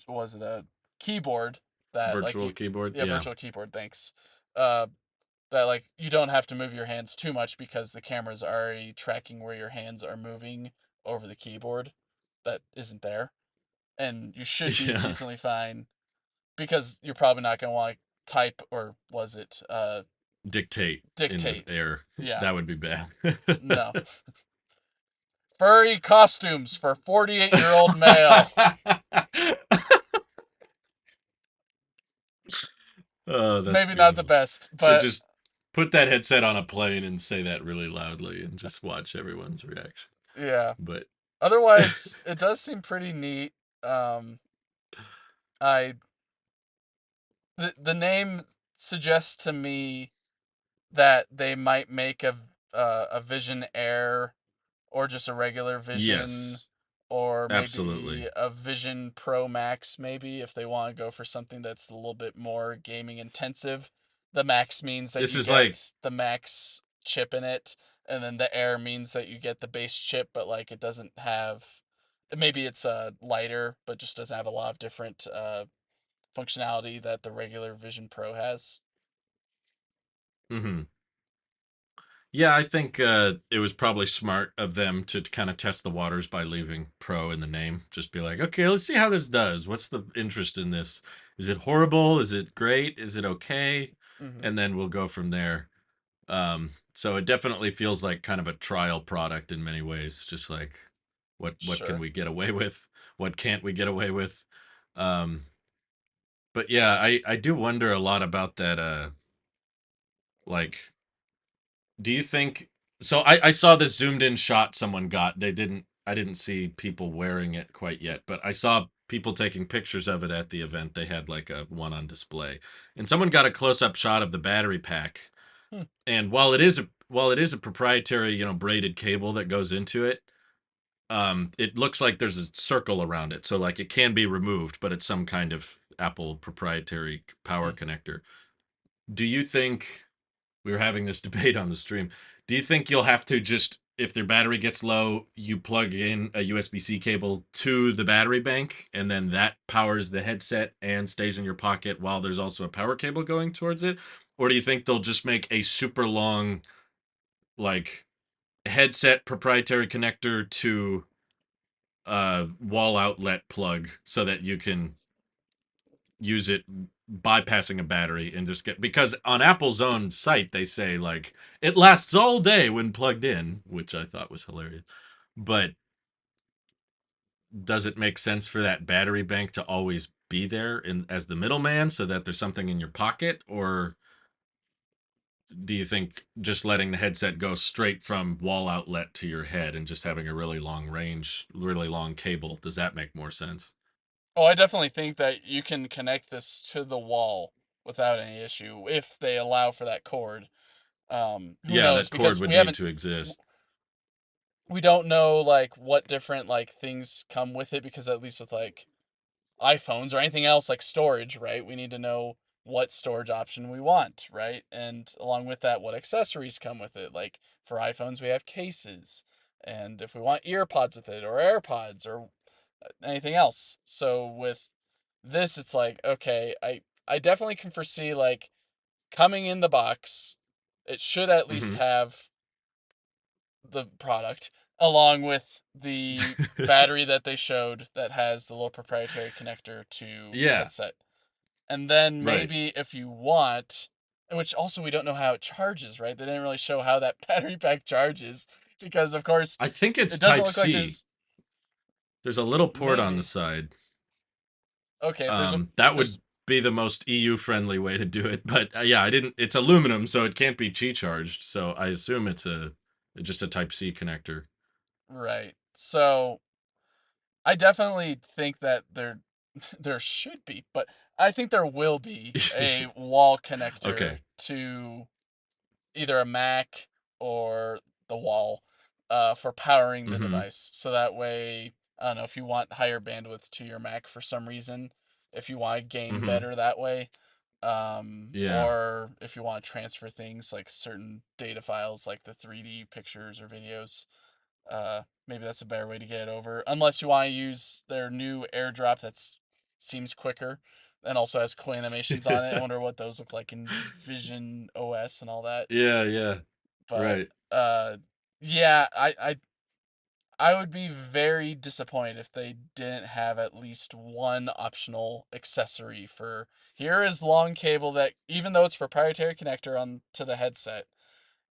was it a keyboard that like Virtual you, keyboard. yeah, Yeah. virtual keyboard, thanks. uh that like you don't have to move your hands too much because the camera's already tracking where your hands are moving over the keyboard that isn't there, and you should be Yeah. decently fine because you're probably not going to want to type, or was it Dictate in the dictate. air. Yeah, That would be bad. no. Furry costumes for 48-year-old male. Oh, that's Maybe not the beautiful. best, Should but just put that headset on a plane and say that really loudly and just watch everyone's reaction. yeah. But Otherwise, it does seem pretty neat. Um, I the name suggests to me that they might make a Vision Air, or just a regular Vision, yes, or absolutely. maybe a Vision Pro Max, maybe if they want to go for something that's a little bit more gaming intensive. The Max means that This you is like get the Max chip in it, and then the Air means that you get the base chip, but like it doesn't have. Maybe it's lighter, but just doesn't have a lot of different functionality that the regular Vision Pro has. mhm. Yeah, I think it was probably smart of them to kind of test the waters by leaving pro in the name. Just be like, okay, let's see how this does. What's the interest in this? Is it horrible? Is it great? Is it okay? Mm-hmm. And then we'll go from there. So it definitely feels like kind of a trial product in many ways. Just like, what can Sure. we get away with? What can't we get away with? Um, but yeah, I do wonder a lot about that. Like, do you think so? I saw this zoomed in shot someone got. They didn't. I didn't see people wearing it quite yet, but I saw people taking pictures of it at the event. They had like a one on display, and someone got a close up shot of the battery pack. Hmm. And while it is a proprietary, braided cable that goes into it, it looks like there's a circle around it. So like it can be removed, but it's some kind of Apple proprietary power Hmm. connector. Do you think we were having this debate on the stream? Do you think you'll have to just, if their battery gets low, you plug in a USB-C cable to the battery bank and then that powers the headset and stays in your pocket while there's also a power cable going towards it? Or do you think they'll just make a super long, like, headset proprietary connector to wall outlet plug so that you can use it bypassing a battery and just get, because on Apple's own site they say like it lasts all day when plugged in, which I thought was hilarious. But does it make sense for that battery bank to always be there in as the middleman so that there's something in your pocket, or do you think just letting the headset go straight from wall outlet to your head and just having a really long range, really long cable, does that make more sense? Oh, I definitely think that you can connect this to the wall without any issue if they allow for that cord. Who Yeah, knows? that cord Because would need to exist. we don't know like what different like things come with it, because at least with like iPhones or anything else like storage, right? We need to know what storage option we want, right? And along with that, what accessories come with it. Like for iPhones, we have cases. And if we want ear pods with it, or AirPods, or anything else. So with this, it's like, okay, I definitely can foresee like coming in the box, it should at least Hmm. have the product along with the battery that they showed that has the little proprietary connector to the Yeah, headset. And then right. maybe if you want, which also we don't know how it charges, right? They didn't really show how that battery pack charges, because of course I think it's it doesn't type look like C. there's, There's a little port on the maybe, side. okay, That if would there's be the most EU friendly way to do it. But yeah, I didn't. It's aluminum, so it can't be Qi charged. So I assume it's just a Type C connector. right. So I definitely think that there should be, but I think there will be a wall connector Okay. to either a Mac or the wall for powering the Mhm. device. So that way, I don't know, if you want higher bandwidth to your Mac for some reason, if you want to game Mhm. better that way, Yeah. or if you want to transfer things like certain data files like the 3D pictures or videos, maybe that's a better way to get it over. Unless you want to use their new AirDrop that's seems quicker and also has cool animations on it. I wonder what those look like in Vision OS and all that. Yeah, yeah. But Right. uh yeah, I would be very disappointed if they didn't have at least one optional accessory for here is long cable that even though it's proprietary connector on to the headset,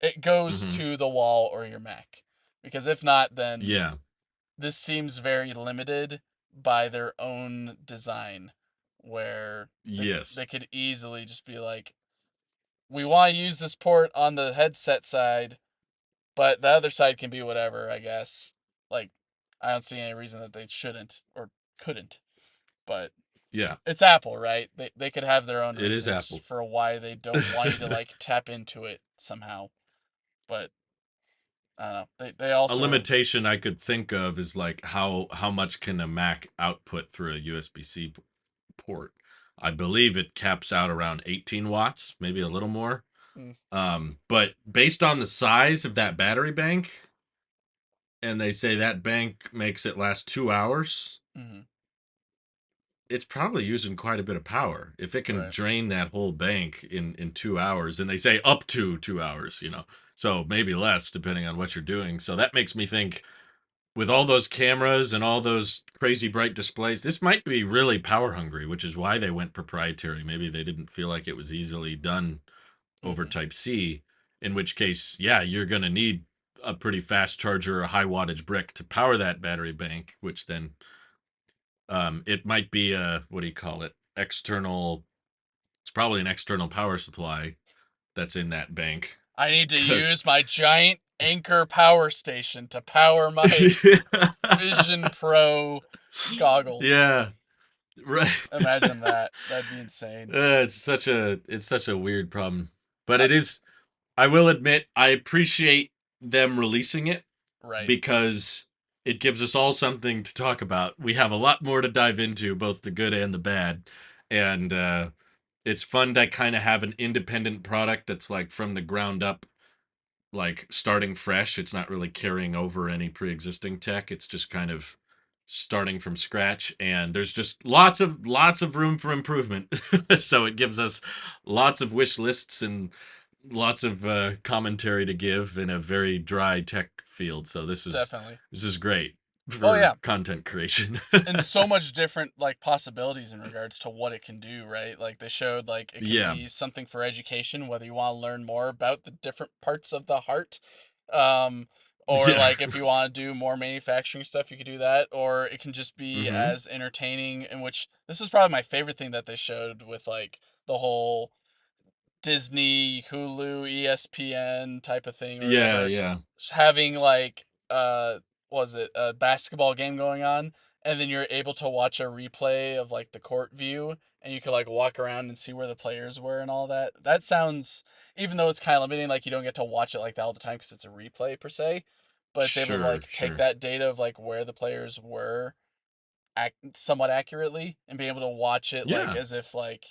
it goes Mhm. to the wall or your Mac. Because if not, then Yeah. this seems very limited by their own design, where they Yes. could easily just be like, we want to use this port on the headset side, but the other side can be whatever, I guess. Like, I don't see any reason that they shouldn't or couldn't. But Yeah. it's Apple, right? They could have their own It is reasons Apple. for why they don't want you to like tap into it somehow. But I don't know. They A also limitation I could think of is like how much can a Mac output through a USB-C port? I believe it caps out around 18 watts, maybe a little more. mm, But based on the size of that battery bank, and they say that bank makes it last 2 hours, mm-hmm, it's probably using quite a bit of power. If it can right. drain that whole bank in 2 hours, and they say up to 2 hours, so maybe less depending on what you're doing. So that makes me think with all those cameras and all those crazy bright displays, this might be really power hungry, which is why they went proprietary. Maybe they didn't feel like it was easily done over Mm-hmm. Type C, in which case, yeah, you're going to need a pretty fast charger or a high wattage brick to power that battery bank, which then it might be a, what do you call it? External, it's probably an external power supply that's in that bank. I need to Because, use my giant Anchor power station to power my Vision Pro goggles. yeah, right. Imagine that. That'd be insane. It's such a weird problem, but Uh, it is. I will admit I appreciate them releasing it right. because it gives us all something to talk about. We have a lot more to dive into, both the good and the bad, and it's fun to kind of have an independent product that's like from the ground up, like starting fresh. It's not really carrying over any pre-existing tech. It's just kind of starting from scratch, and there's just lots of room for improvement. So it gives us lots of wish lists and lots of commentary to give in a very dry tech field. So this is Definitely. this is great Oh for yeah. content creation. And so much different like possibilities in regards to what it can do, right? Like they showed like it could Yeah. be something for education, whether you want to learn more about the different parts of the heart. Or Yeah. like if you want to do more manufacturing stuff, you could do that. Or it can just be Mhm. as entertaining, in which this is probably my favorite thing that they showed with like the whole Disney, Hulu, ESPN type of thing or Yeah, whatever, yeah. having like was it a basketball game going on, and then you're able to watch a replay of like the court view, and you could like walk around and see where the players were and all that. That sounds, even though it's kind of limiting, like you don't get to watch it like that all the time because it's a replay per se, but it's able to Sure, like take sure. that data of like where the players were somewhat accurately and be able to watch it like Yeah. as if like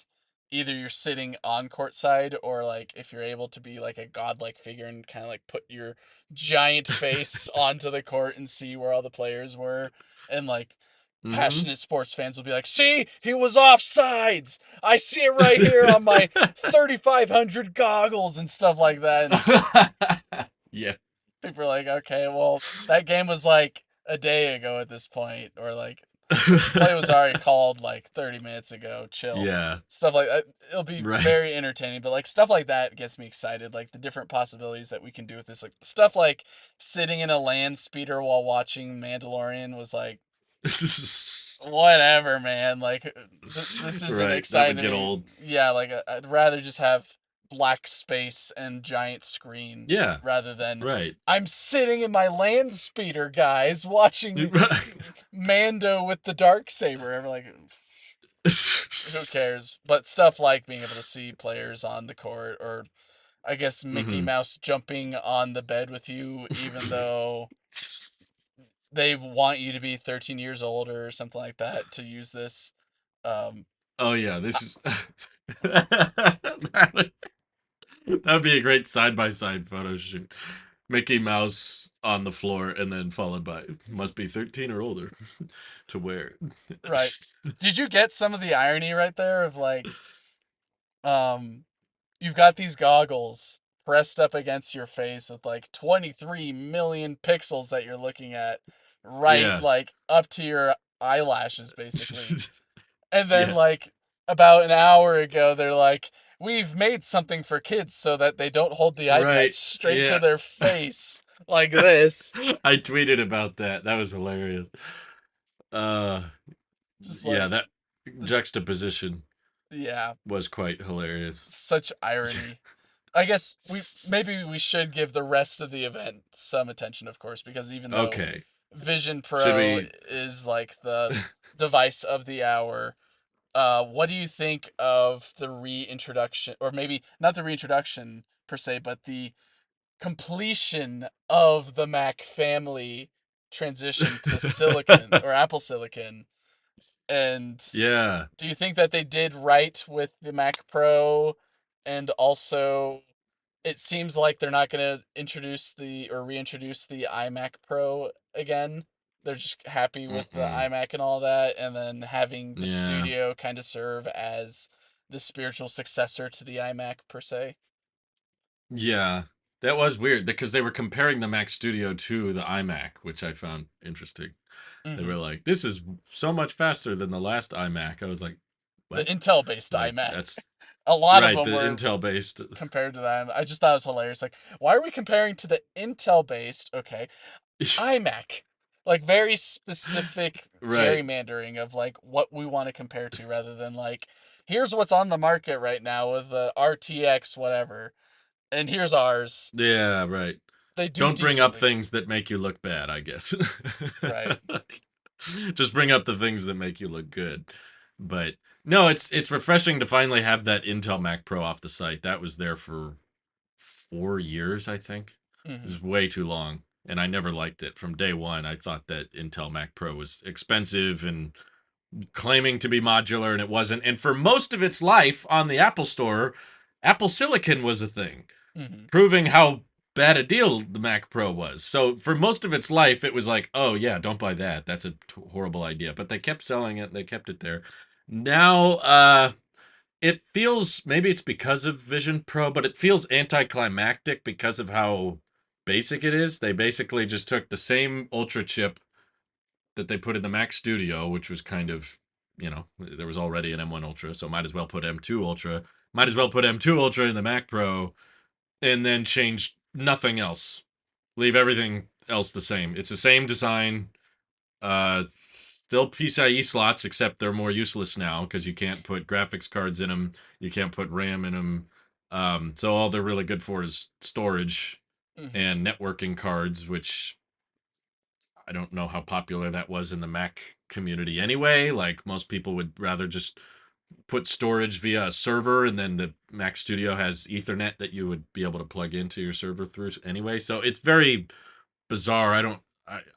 either you're sitting on court side or like if you're able to be like a godlike figure and kind of like put your giant face onto the court and see where all the players were, and like Mhm. passionate sports fans will be like, see, he was offsides, I see it right here on my 3500 goggles and stuff like that. And Yeah. people are like, okay, well, that game was like a day ago at this point, or like the play was already called like 30 minutes ago. Chill. Yeah. Stuff like that. It'll be Right. very entertaining, but like stuff like that gets me excited. Like the different possibilities that we can do with this. Like stuff like sitting in a land speeder while watching Mandalorian was like, whatever, man. Like, this isn't Right. That exciting would to get me. old. Yeah, like I'd rather just have black space and giant screen Yeah, rather than right. I'm sitting in my land speeder, guys, watching Mando with the dark saber. I'm like, who cares? But stuff like being able to see players on the court, or I guess Mickey hmm Mouse jumping on the bed with you, even though they want you to be 13 years old or something like that to use this. Um, Oh yeah, this is that would be a great side by side photo shoot. Mickey Mouse on the floor, and then followed by must be 13 or older to wear. right. Did you get some of the irony right there of like, um, you've got these goggles pressed up against your face with like 23 million pixels that you're looking at, right, Yeah. like up to your eyelashes, basically. And then, Yes. like, about an hour ago, they're like, we've made something for kids so that they don't hold the iPad Right. straight to Yeah. their face like this. I tweeted about that. That was hilarious. Uh Just yeah, like, that juxtaposition yeah, was quite hilarious. such irony. I guess maybe we should give the rest of the event some attention, of course, because even though Okay. Vision Should Pro we is like the device of the hour, what do you think of the reintroduction, or maybe not the reintroduction per se, but the completion of the Mac family transition to silicon or Apple Silicon? And Yeah. do you think that they did right with the Mac Pro? And also, it seems like they're not going to introduce the or reintroduce the iMac Pro again. They're just happy with the Mm-mm. iMac and all that, and then having the Yeah. studio kind of serve as the spiritual successor to the iMac per se. Yeah. That was weird because they were comparing the Mac Studio to the iMac, which I found interesting. They Mm-hmm. were like, "This is so much faster than the last iMac." I was like, The "What?" Intel based Like iMac. that's A lot of right, them the were Intel based. compared to that. I just thought it was hilarious. Like, why are we comparing to the Intel based, okay, iMac? Like, very specific Right. gerrymandering of like what we want to compare to rather than like, here's what's on the market right now with the RTX whatever, and here's ours. Yeah, right. They do Don't bring up decently. things that make you look bad, I guess. Right. Just bring up the things that make you look good. But no, it's refreshing to finally have that Intel Mac Pro off the site. That was there for 4 years, I think. It Mm-hmm. was way too long, and I never liked it from day one. I thought that Intel Mac Pro was expensive and claiming to be modular, and it wasn't. And for most of its life on the Apple Store, Apple Silicon was a thing, Mm-hmm. proving how bad a deal the Mac Pro was. So for most of its life, it was like, oh yeah, don't buy that. That's a horrible idea. But they kept selling it. They kept it there. Now, it feels, maybe it's because of Vision Pro, but it feels anticlimactic because of how basic it is. They basically just took the same Ultra chip that they put in the Mac Studio, which was kind of, there was already an M1 Ultra, so might as well put M2 Ultra. Might as well put M2 Ultra in the Mac Pro, and then change nothing else. Leave everything else the same. It's the same design. Still PCIe slots, except they're more useless now because you can't put graphics cards in them. You can't put RAM in them. So all they're really good for is storage Mm-hmm. and networking cards, which I don't know how popular that was in the Mac community anyway. Like most people would rather just put storage via a server, and then the Mac Studio has Ethernet that you would be able to plug into your server through anyway. So it's very bizarre.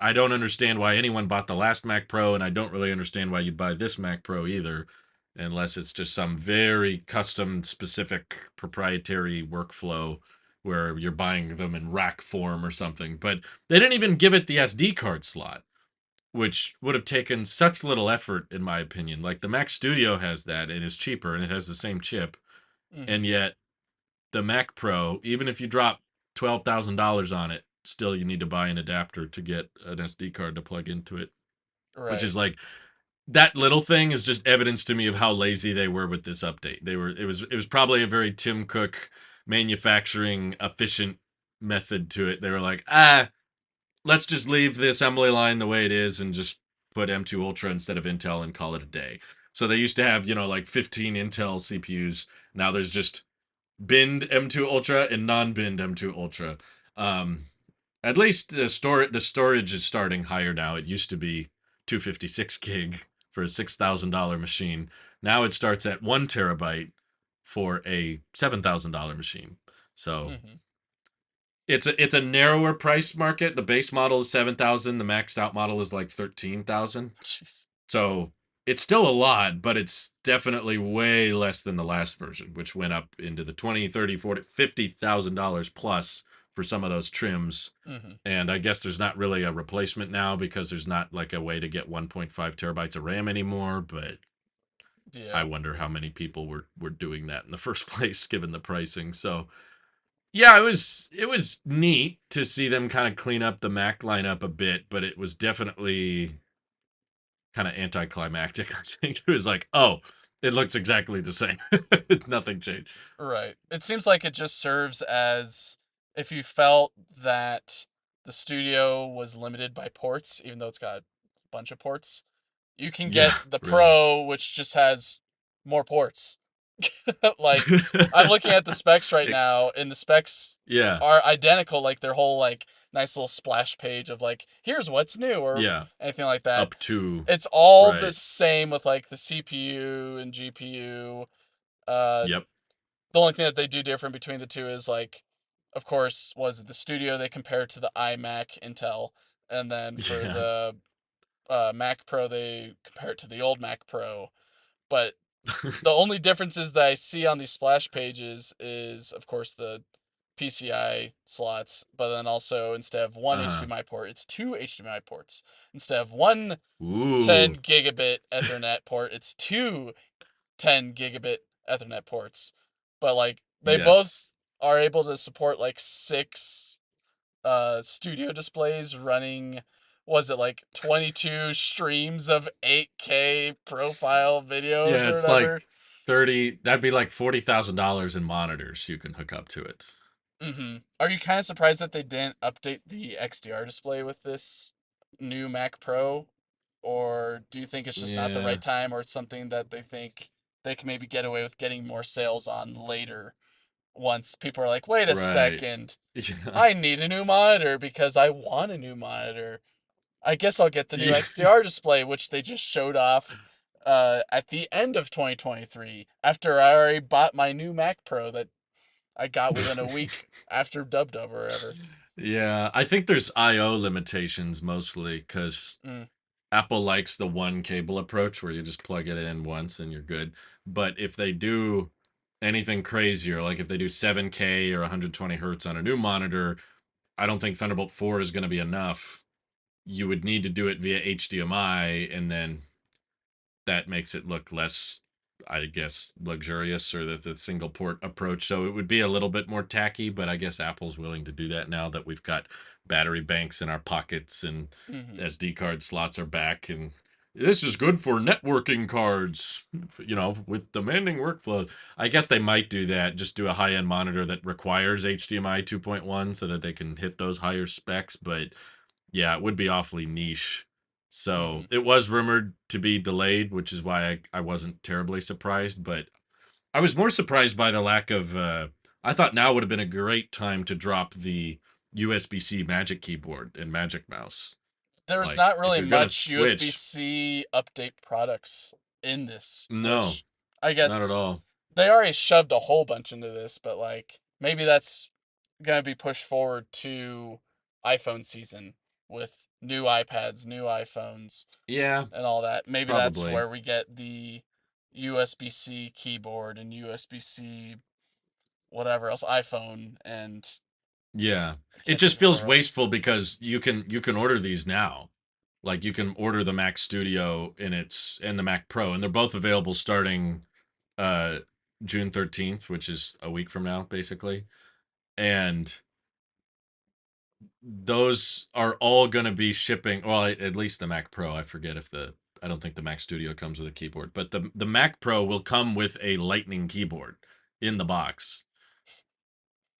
I don't understand why anyone bought the last Mac Pro, and I don't really understand why you'd buy this Mac Pro either, unless it's just some very custom specific proprietary workflow where you're buying them in rack form or something. But they didn't even give it the SD card slot, which would have taken such little effort, in my opinion. Like the Mac Studio has that, and it's cheaper, and it has the same chip, Mm-hmm. and yet the Mac Pro, even if you drop $12,000 on it, still you need to buy an adapter to get an SD card to plug into it, which Right. is like that little thing is just evidence to me of how lazy they were with this update. It was probably a very Tim Cook manufacturing efficient method to it. They were like, let's just leave the assembly line the way it is and just put M2 Ultra instead of Intel and call it a day. So they used to have, like 15 Intel CPUs. Now there's just binned M2 Ultra and non-binned M2 Ultra. Um, at least the storage is starting higher now. It used to be 256 gig for a $6,000 machine. Now it starts at 1 terabyte for a $7,000 machine. So Mm-hmm. it's a narrower price market. The base model is 7,000. The maxed out model is like 13,000. Jeez. So it's still a lot, but it's definitely way less than the last version, which went up into the 20, 30, 40, $50,000 plus for some of those trims. Mm-hmm. And I guess there's not really a replacement now because there's not like a way to get 1.5 terabytes of RAM anymore. But I Yeah. wonder how many people were doing that in the first place, given the pricing. So yeah, it was neat to see them kind of clean up the Mac lineup a bit, but it was definitely kind of anticlimactic. I think it was like, oh, it looks exactly the same. Nothing changed. Right. It seems like it just serves as if you felt that the studio was limited by ports, even though it's got a bunch of ports, you can Yeah, get the really. Pro, which just has more ports. Like, I'm looking at the specs right It- now, and the specs yeah, are identical. Like, their whole, like, nice little splash page of, like, here's what's new, or yeah, anything like that. up to It's all the right. same with, like, the CPU and GPU. Uh, Yep. the only thing that they do different between the two is, like, of course, was the studio they compare it to the iMac Intel, and then for Yeah. the Mac Pro they compare it to the old Mac Pro. But the only differences that I see on these splash pages is, of course, the PCI slots, but then also instead of one Uh-huh. HDMI port, it's two HDMI ports. Instead of one 10 Ooh. gigabit Ethernet port, it's two 10 gigabit Ethernet ports. But like they both Yes. are able to support like six studio displays running, was it like 22 streams of 8K profile videos Yeah, or it's whatever? like 30, that'd be like $40,000 in monitors you can hook up to it. Mm-hmm. Are you kind of surprised that they didn't update the XDR display with this new Mac Pro? Or do you think it's just not the Yeah, right time, or it's something that they think they can maybe get away with getting more sales on later once people are like, wait a right. second, Yeah. I need a new monitor because I want a new monitor. I guess I'll get the new Yeah. XDR display, which they just showed off at the end of 2023 after I already bought my new Mac Pro that I got within a week after Dub Dub or whatever. Yeah, I think there's IO limitations mostly because Mm, Apple likes the one cable approach where you just plug it in once and you're good. But if they do anything crazier, like if they do 7K or 120 hertz on a new monitor, I don't think Thunderbolt 4 is going to be enough. You would need to do it via HDMI, and then that makes it look less, I guess, luxurious, or the single port approach. So it would be a little bit more tacky, but I guess Apple's willing to do that now that we've got battery banks in our pockets and mm-hmm. SD card slots are back. And this is good for networking cards, with demanding workflow. I guess they might do that, just do a high end monitor that requires HDMI 2.1 so that they can hit those higher specs. But yeah, it would be awfully niche. Mm-hmm. So it was rumored to be delayed, which is why I wasn't terribly surprised. But I was more surprised by the lack of. I thought now would have been a great time to drop the USB-C Magic Keyboard and Magic Mouse. There's Like, not if really you're gonna much switch, USB-C update products in this, no, which I not at guess all. they already shoved a whole bunch into this, but like maybe that's gonna be pushed forward to iPhone season with new iPads, new iPhones, Yeah, and all that. Maybe that's probably. where we get the USB-C keyboard and USB-C whatever else, iPhone, and Yeah. I It can't just think of feels where else. wasteful because you can order these now. Like you can order the Mac Studio and the Mac Pro, and they're both available starting uh June 13th, which is a week from now basically. And those are all going to be shipping, well, at least the Mac Pro. I don't think the Mac Studio comes with a keyboard, but the Mac Pro will come with a Lightning keyboard in the box,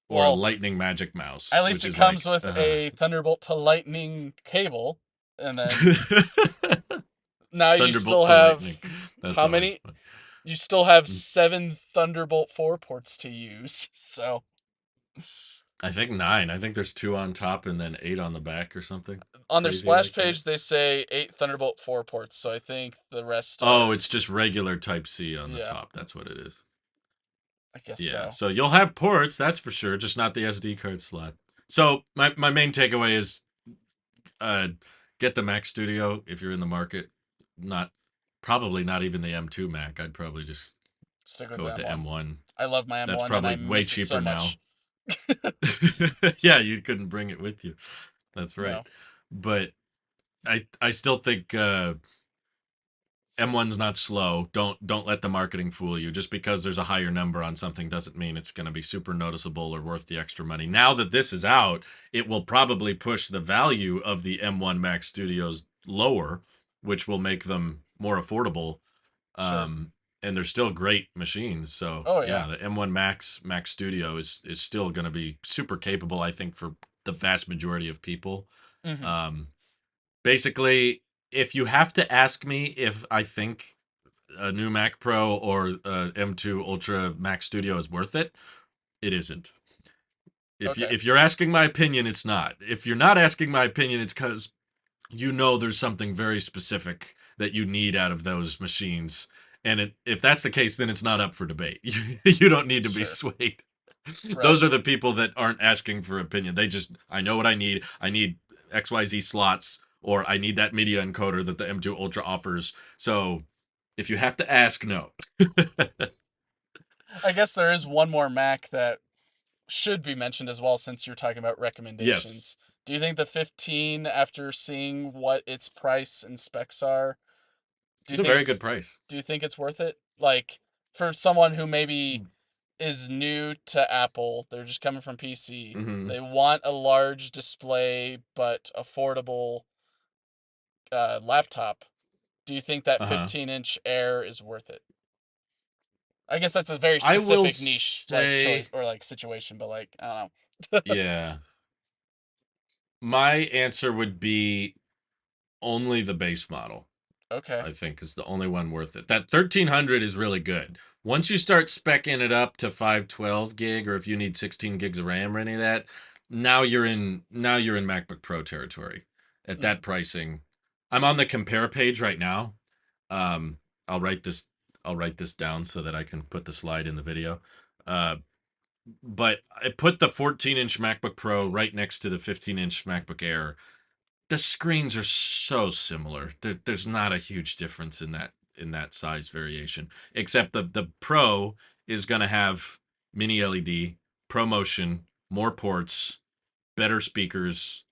or a Well, Lightning Magic Mouse, at least which it is comes like with a Thunderbolt to Lightning cable, and then now you still Thunderbolt to have Lightning. That's how always many? fun. You still have 7 Thunderbolt 4 ports to use, so I think 9. I think there's 2 on top and then 8 on the back or something on their crazy splash like that. page they say 8 Thunderbolt 4 ports, so I think the rest Oh, are, it's just regular Type C on the yeah, top. That's what it is. I guess Yeah. so. So you'll have ports, that's for sure, just not the SD card slot. So my main takeaway is uh get the Mac Studio if you're in the market. Not probably not even the M2 Mac. I'd probably just Stick with go the with the M1. M1. I love my That's M1 and I probably way miss it so cheaper much. now. Yeah, you couldn't bring it with you. That's right. No, But I still think M1's not slow. Don't let the marketing fool you. Just because there's a higher number on something doesn't mean it's going to be super noticeable or worth the extra money. Now that this is out, it will probably push the value of the M1 Mac Studios lower, which will make them more affordable. sure. Um, and they're still great machines. So Oh yeah. yeah, the M1 Mac Studio is still going to be super capable. I think for the vast majority of people. Mhm. Um, Basically, if you have to ask me if I think a new Mac Pro or M2 Ultra Mac Studio is worth it, it isn't. Okay. If you're asking my opinion, it's not. If you're not asking my opinion, it's because you know there's something very specific that you need out of those machines. And if that's the case, then it's not up for debate. You don't need to be Sure. swayed. Right. Those are the people that aren't asking for opinion. They just, I know what I need. I need XYZ slots, or I need that media encoder that the M2 Ultra offers. So if you have to ask, no. I guess there is one more Mac that should be mentioned as well since you're talking about Yes, recommendations. Do you think the 15, after seeing what its price and specs are, do you it's a think very good it's price. worth it? Like for someone who maybe is new to Apple, they're just coming from PC. Mm-hmm. They want a large display but affordable laptop. Do you think that Uh huh. 15-inch Air is worth it? I guess that's a very I will specific niche like say, choice or like situation, but like I don't know. yeah. My answer would be only the base model. Okay. I think is the only one worth it. That 1300 is really good. Once you start specking it up to 512 gig, or if you need 16 gigs of RAM or any of that, now you're in MacBook Pro territory. At Mm-hmm. that pricing, I'm on the compare page right now. Um, I'll write this. I'll write this down so that I can put the slide in the video. Uh, but I put the 14-inch MacBook Pro right next to the 15-inch MacBook Air. The screens are so similar. There's not a huge difference in that size variation, except the Pro is going to have mini LED, ProMotion, more ports, better speakers.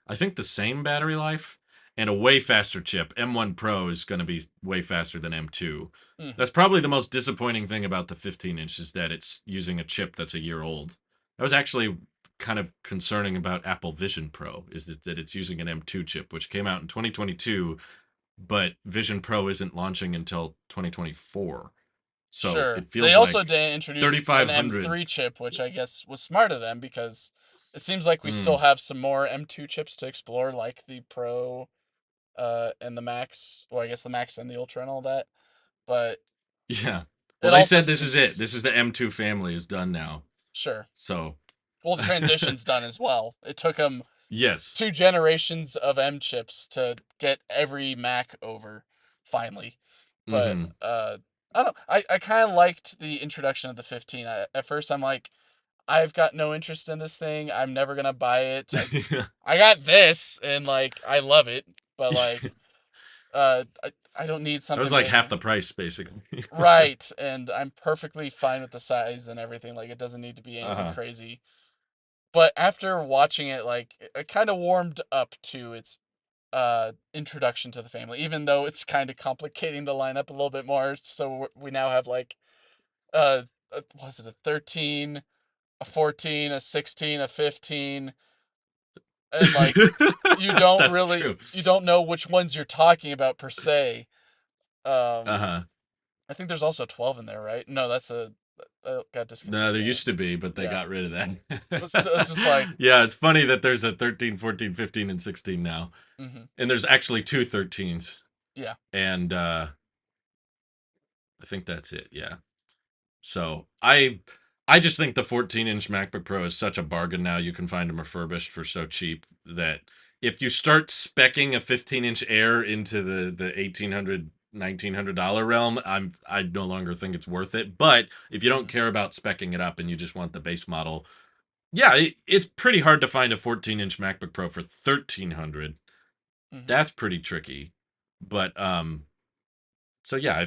I think the same battery life and a way faster chip. M1 Pro is going to be way faster than M2. Mm-hmm. That's probably the most disappointing thing about the 15 inch is that it's using a chip that's a year old. That was actually kind of concerning about Apple Vision Pro is that it's using an M2 chip, which came out in 2022, but Vision Pro isn't launching until 2024. So Sure. it They feels also like did introduce an 3500. M3 chip, which I guess was smart of them because it seems like we still Mm, have some more M2 chips to explore, like the Pro, and the Max. Well, I guess the Max and the Ultra and all that. But yeah. Well, it they also said this is it. This seems is the M2 family is done now. sure. So, Well, the transition's done as well. It took them yes. 2 generations of M chips to get every Mac over, finally. But Mhm. I don't. I kind of liked the introduction of the 15. At first, I'm like, I've got no interest in this thing. I'm never gonna buy it. I got this, and like I love it, but like I don't need That was something like half bigger. the price basically. Right, and I'm perfectly fine with the size and everything. Like it doesn't need to be anything Uh-huh. crazy. But after watching it, like it kind of warmed up to its introduction to the family, even though it's kind of complicating the lineup a little bit more. So we now have like was it a 13, a 14, a 16, a 15, and like That's true. you don't know which ones you're talking about per se. Um, Uh-huh. I think there's also 12 in there, right? No, that got No, there discontinued. used to be, but they Yeah, got rid of but still, it's that. just like, Yeah, it's funny that there's a 13, 14, 15, and 16 now. hmm And there's actually two 13s. yeah, And I think that's it. Yeah. So I just think the 14-inch MacBook Pro is such a bargain now. You can find them refurbished for so cheap that if you start specking a 15-inch Air into the 1800 $1900 realm, I no longer think it's worth it. But if you don't Mm-hmm. care about specking it up and you just want the base model, yeah, it's pretty hard to find a 14-inch MacBook Pro for 1300. Mm-hmm. That's pretty tricky. But so yeah,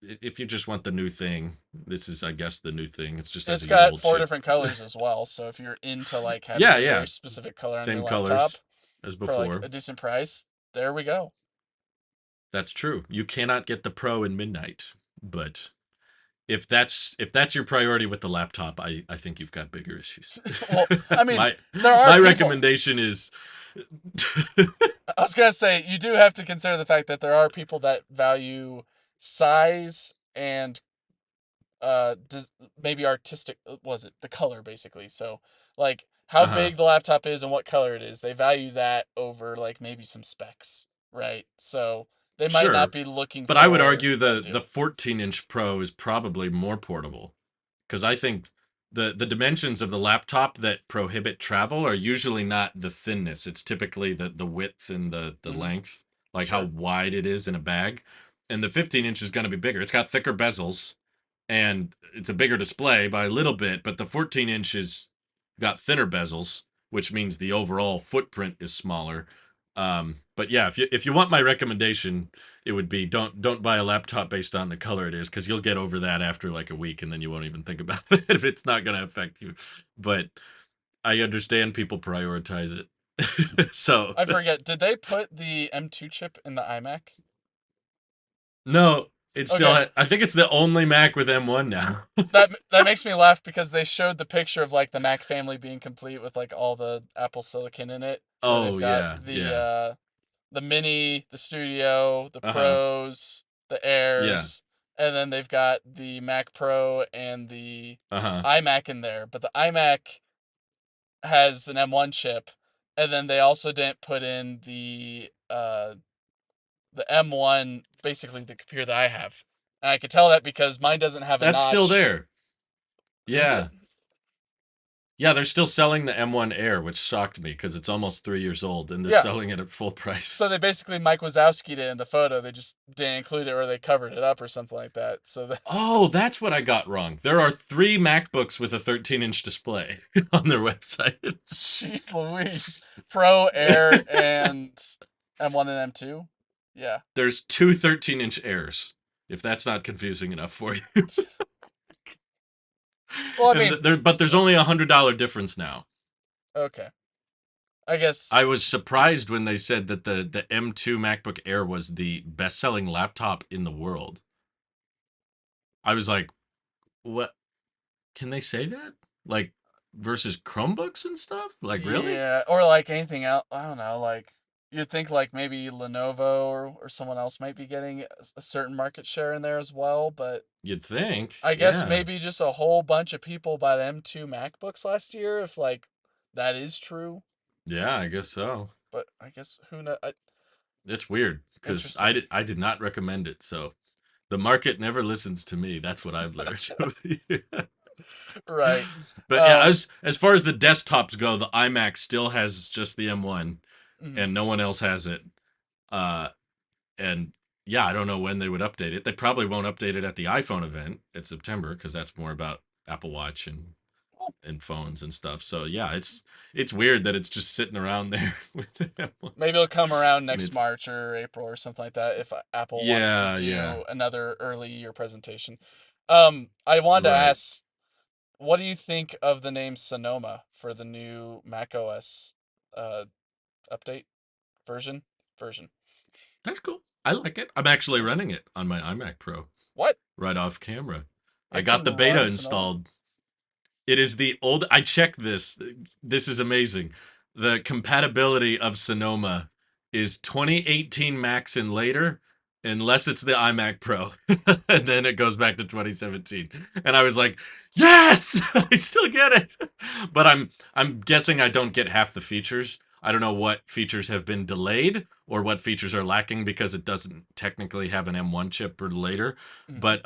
if you just want the new thing, this is I guess the new thing. It just has It's a year got old 4 chip. different colors as well, so if you're into like having Yeah, a very yeah. specific color on your Same laptop colors as for like before. a decent price, there we go. That's true. You cannot get the Pro in midnight, but if that's your priority with the laptop, I think you've got bigger issues. Well, I mean, my there are my people. recommendation is I was gonna say you do have to consider the fact that there are people that value size and maybe artistic was it the color basically. So like how uh-huh. big the laptop is and what color it is, they value that over like maybe some specs, right? So they might not Sure. be looking But I would for argue that the deal. 14-inch Pro is probably more portable because I think the dimensions of the laptop that prohibit travel are usually not the thinness. It's typically the width and the Mm-hmm. length, like how Sure. wide it is in a bag. And the 15-inch is going to be bigger. It's got thicker bezels and it's a bigger display by a little bit, but the 14-inch is got thinner bezels, which means the overall footprint is smaller. But yeah, if you want my recommendation, it would be don't buy a laptop based on the color it is because you'll get over that after like a week and then you won't even think about it if it's not going to affect you. But I understand people prioritize it. So I forget, did they put the M2 chip in the iMac? no, it's still Okay. I think it's the only Mac with M1 now. That makes me laugh because they showed the picture of like the Mac family being complete with like all the Apple Silicon in it, where they've Oh got yeah, yeah. the Mini, the Studio, the Uh-huh. Pros, the Yeah. Airs, and then they've got the Mac Pro and the Uh-huh. iMac in there. But the iMac has an M1 chip, and then they also didn't put in the M1, basically the computer that I have. And I could tell that because mine doesn't have a That's still notch. there. Is it? Yeah. Yeah, they're still selling the M1 Air, which shocked me because it's almost 3 years old and they're Yeah. selling it at full price. So they basically Mike Wazowski'd it in the photo. They just didn't include it, or they covered it up, or something like that. So that's Oh, that's what I got wrong. There are 3 MacBooks with a 13-inch display on their website. jeez Louise. Pro, Air, and M1 and M2. Yeah. There's two 13-inch Airs, if that's not confusing enough for you. Well, I And mean, but there's only $100 difference now. okay. I guess. I was surprised when they said that the M2 MacBook Air was the best-selling laptop in the world. I was like, "What? Can they say that? Like versus Chromebooks and stuff? Like really? Yeah, or like anything else. I don't know. Like you'd think like maybe Lenovo or someone else might be getting a certain market share in there as well, but You'd think, I guess yeah, maybe just a whole bunch of people bought M2 MacBooks last year, if like that is true. yeah, I guess so. But I guess who knows? It's weird because Interesting. I did not recommend it. So the market never listens to me. That's what I've learned. Right. But yeah, as far as the desktops go, the iMac still has just the M1, Mhm. and no one else has it. Uh, and yeah, I don't know when they would update it. They probably won't update it at the iPhone event in September because that's more about Apple Watch Well, and phones and stuff. So yeah, it's weird that it's just sitting around there with the M1. maybe it'll come around And next it's March or April or something like that if Apple wants to yeah, yeah, do another early year presentation. I wanted to right. ask, what do you think of the name Sonoma for the new macOS uh update version? Version. That's cool. I like it. I'm actually running it on my iMac Pro What? right off camera. I It got can the beta run Sonoma? installed. It is the old. I checked this. This is amazing. The compatibility of Sonoma is 2018 Max and later, unless it's the iMac Pro, and then it goes back to 2017. And I was like, yes, I still get it. But I'm guessing I don't get half the features. I don't know what features have been delayed or what features are lacking because it doesn't technically have an M1 chip or later. Mm-hmm. But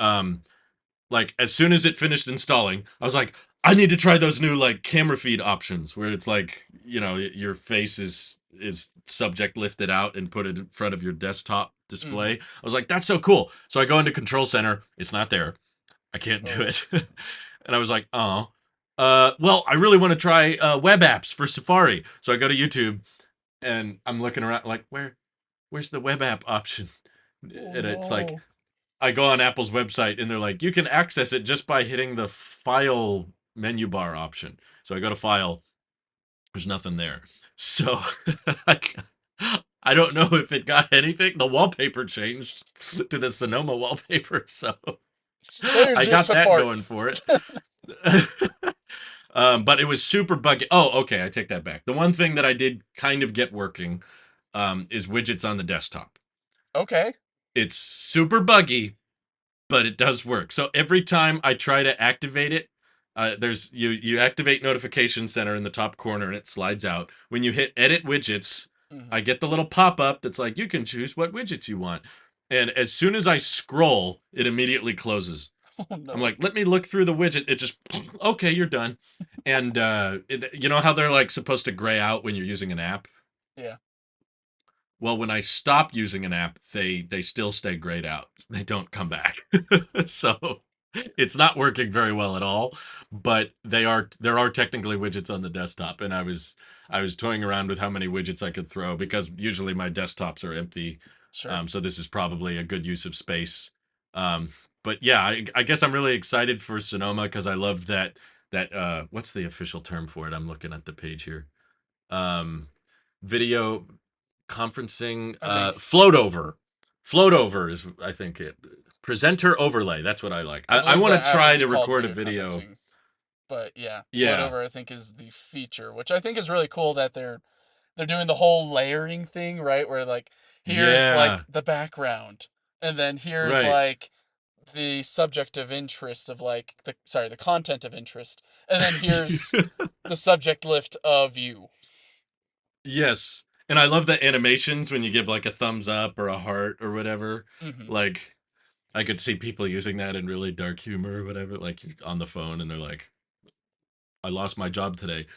like as soon as it finished installing, I was like, I need to try those new like camera feed options where it's like, your face is subject lifted out and put it in front of your desktop Mm-hmm. display. I was like, that's so cool. So I go into Control Center, it's not there. I can't do Oh. it. And I was like, oh. Well, I really want to try web apps for Safari. So I go to YouTube and I'm looking around like, where's the web app option? Oh And it's like no. I go on Apple's website and they're like, you can access it just by hitting the file menu bar option. So I go to file, there's nothing there. So I, I don't know if it got anything. The wallpaper changed to the Sonoma wallpaper. So There's I your got that support. going for it. But it was super buggy. Oh, okay. I take that back. The one thing that I did kind of get working is widgets on the desktop. Okay. It's super buggy, but it does work. So every time I try to activate it, there's you activate notification center in the top corner and it slides out. When you hit edit widgets, Mm-hmm. I get the little pop up that's like you can choose what widgets you want. And as soon as I scroll, it immediately closes. Oh I'm no. like, let me look through the widget. It just okay, you're done. And you know how they're like supposed to gray out when you're using an app? Yeah. Well, when I stop using an app, they still stay grayed out. They don't come back. So it's not working very well at all. But there are technically widgets on the desktop, and I was toying around with how many widgets I could throw because usually my desktops are empty. Sure. So this is probably a good use of space. Um, but yeah, I guess I'm really excited for Sonoma because I love that what's the official term for it? I'm looking at the page here. Um, video conferencing I think float over is I think it presenter overlay, that's what I like. I I believe want the to app try is to called record a video video. conferencing. But yeah, float Yeah, over I think is the feature, which I think is really cool that they're doing the whole layering thing, right? Where like here's like yeah, the background and then here's right. like the subject of interest of like the content of interest. And then here's the subject lift of you. Yes, and I love the animations when you give like a thumbs up or a heart or whatever. Mhm. Like I could see people using that in really dark humor or whatever, like you're on the phone and they're like, I lost my job today,